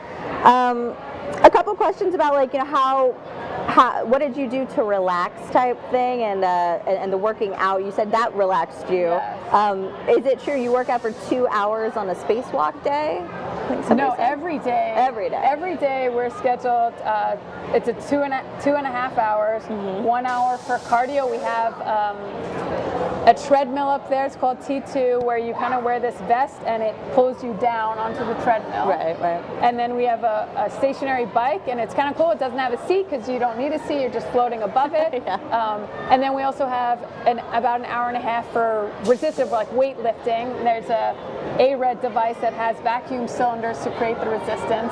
A couple questions about how what did you do to relax type thing, and the working out. You said that relaxed you. Is it true you work out for 2 hours on a spacewalk day? No, every day. Every day. Every day we're scheduled. It's a two and a half hours. 1 hour for cardio. We have a treadmill up there. It's called T2, where you kind of wear this vest and it pulls you down onto the treadmill. Right. And then we have a stationary bike, and it's kind of cool. It doesn't have a seat because you don't need a seat. You're just floating above it. And then we also have about an hour and a half for resistive, like weightlifting. There's a ARED device that has vacuum cylinders to create the resistance.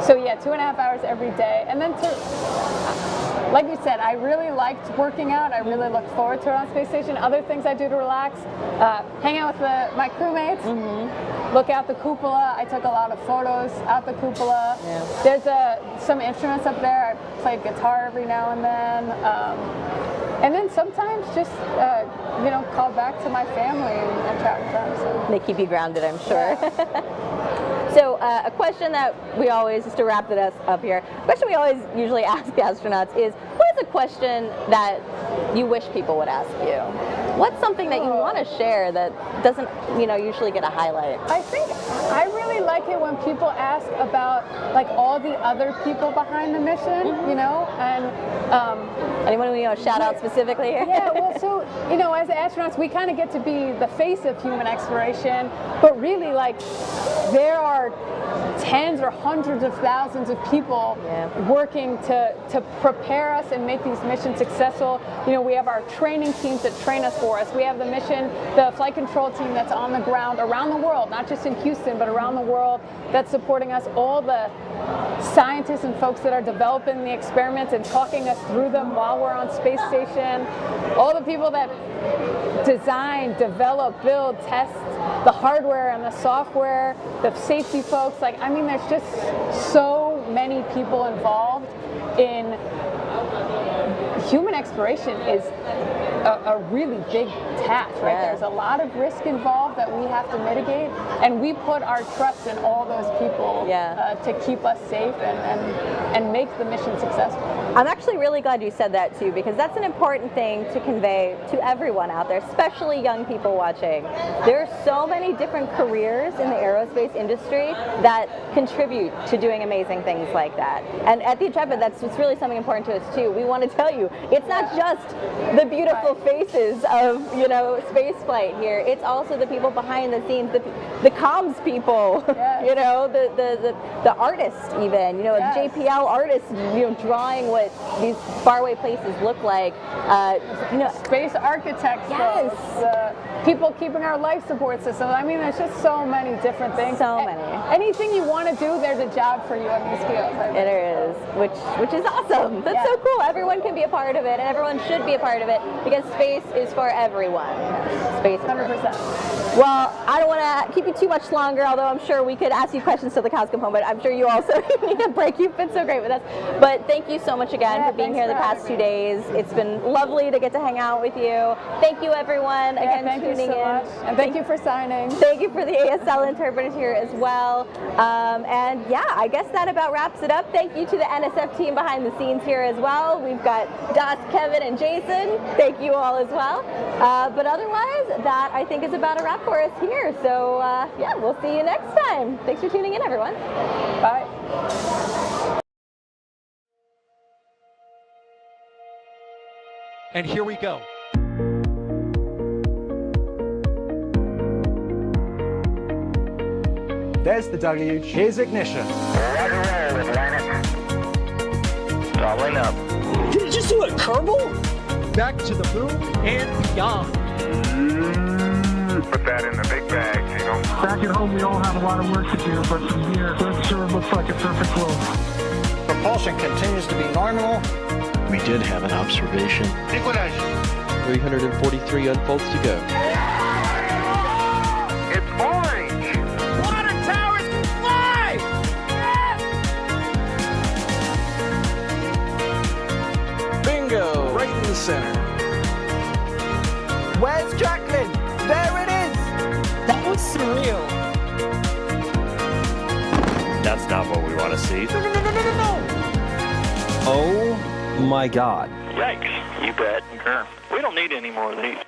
So yeah, 2.5 hours every day. And then like you said, I really liked working out. I really look forward to it on Space Station. Other things I do to relax, hang out with my crewmates, look out the cupola. I took a lot of photos out the cupola. There's some instruments up there. I play guitar every now and then. And then sometimes just, call back to my family and chat with them. So. They keep you grounded, I'm sure. So a question that we always, just to wrap it up here, a question we always usually ask astronauts is, what is a question that you wish people would ask you? What's something that you want to share that doesn't, usually get a highlight? I think I really like it when people ask about all the other people behind the mission, and anyone we shout out specifically here? Yeah, well, so as astronauts, we kind of get to be the face of human exploration, but really, there are tens or hundreds of thousands of people working to prepare us and make these missions successful. We have our training teams that train us for us. We have the flight control team that's on the ground around the world, not just in Houston, but around the world, that's supporting us. All the scientists and folks that are developing the experiments and talking us through them while we're on Space Station. All the people that design, develop, build, test the hardware and the software, the safety folks. There's just so many people involved in human exploration. Is a really big task, right? There's a lot of risk involved that we have to mitigate, and we put our trust in all those people to keep us safe and make the mission successful. I'm actually really glad you said that too, because that's an important thing to convey to everyone out there, especially young people watching. There are so many different careers in the aerospace industry that contribute to doing amazing things like that. And at the Intrepid, that's really something important to us too. We want to tell you, it's not just the beautiful faces of space flight here. It's also the people behind the scenes, the comms people, the artists even, JPL artists, drawing what these faraway places look like. Space architects. people keeping our life support systems. I mean, there's just so many different things. So many. Anything you want to do, there's a job for you in these fields. It is, which is awesome. That's so cool. Everyone can be a part of it, and everyone should be a part of it because space is for everyone. Space. 100%. Well, I don't want to keep you too much longer, although I'm sure we could ask you questions till the cows come home, but I'm sure you also need a break. You've been so great with us. But thank you so much again for being here the past 2 days. It's been lovely to get to hang out with you. Thank you, everyone, again, thank tuning you so in. much. And thank you for signing. Thank you for the ASL interpreters here as well. And yeah, I guess that about wraps it up. Thank you to the NSF team behind the scenes here as well. We've got Das, Kevin, and Jason. Thank you all as well. But otherwise, that I think is about a wrap for us here. So yeah, we'll see you next time. Thanks for tuning in, everyone. Bye. And here we go. There's the deluge. Here's ignition. Doubling up. Did it just do a kerbal? Back to the moon and beyond. Put that in the big bag, you know. Back at home, we all have a lot of work to do, but from here, it sure looks like a perfect globe. Propulsion continues to be normal. We did have an observation. 343 unfolds to go. It's orange. Water towers can fly! Bingo! Right in the center. Where's Jacqueline? There it is! That was surreal. That's not what we want to see. No! Oh my God. Yikes. You bet. We don't need any more of these.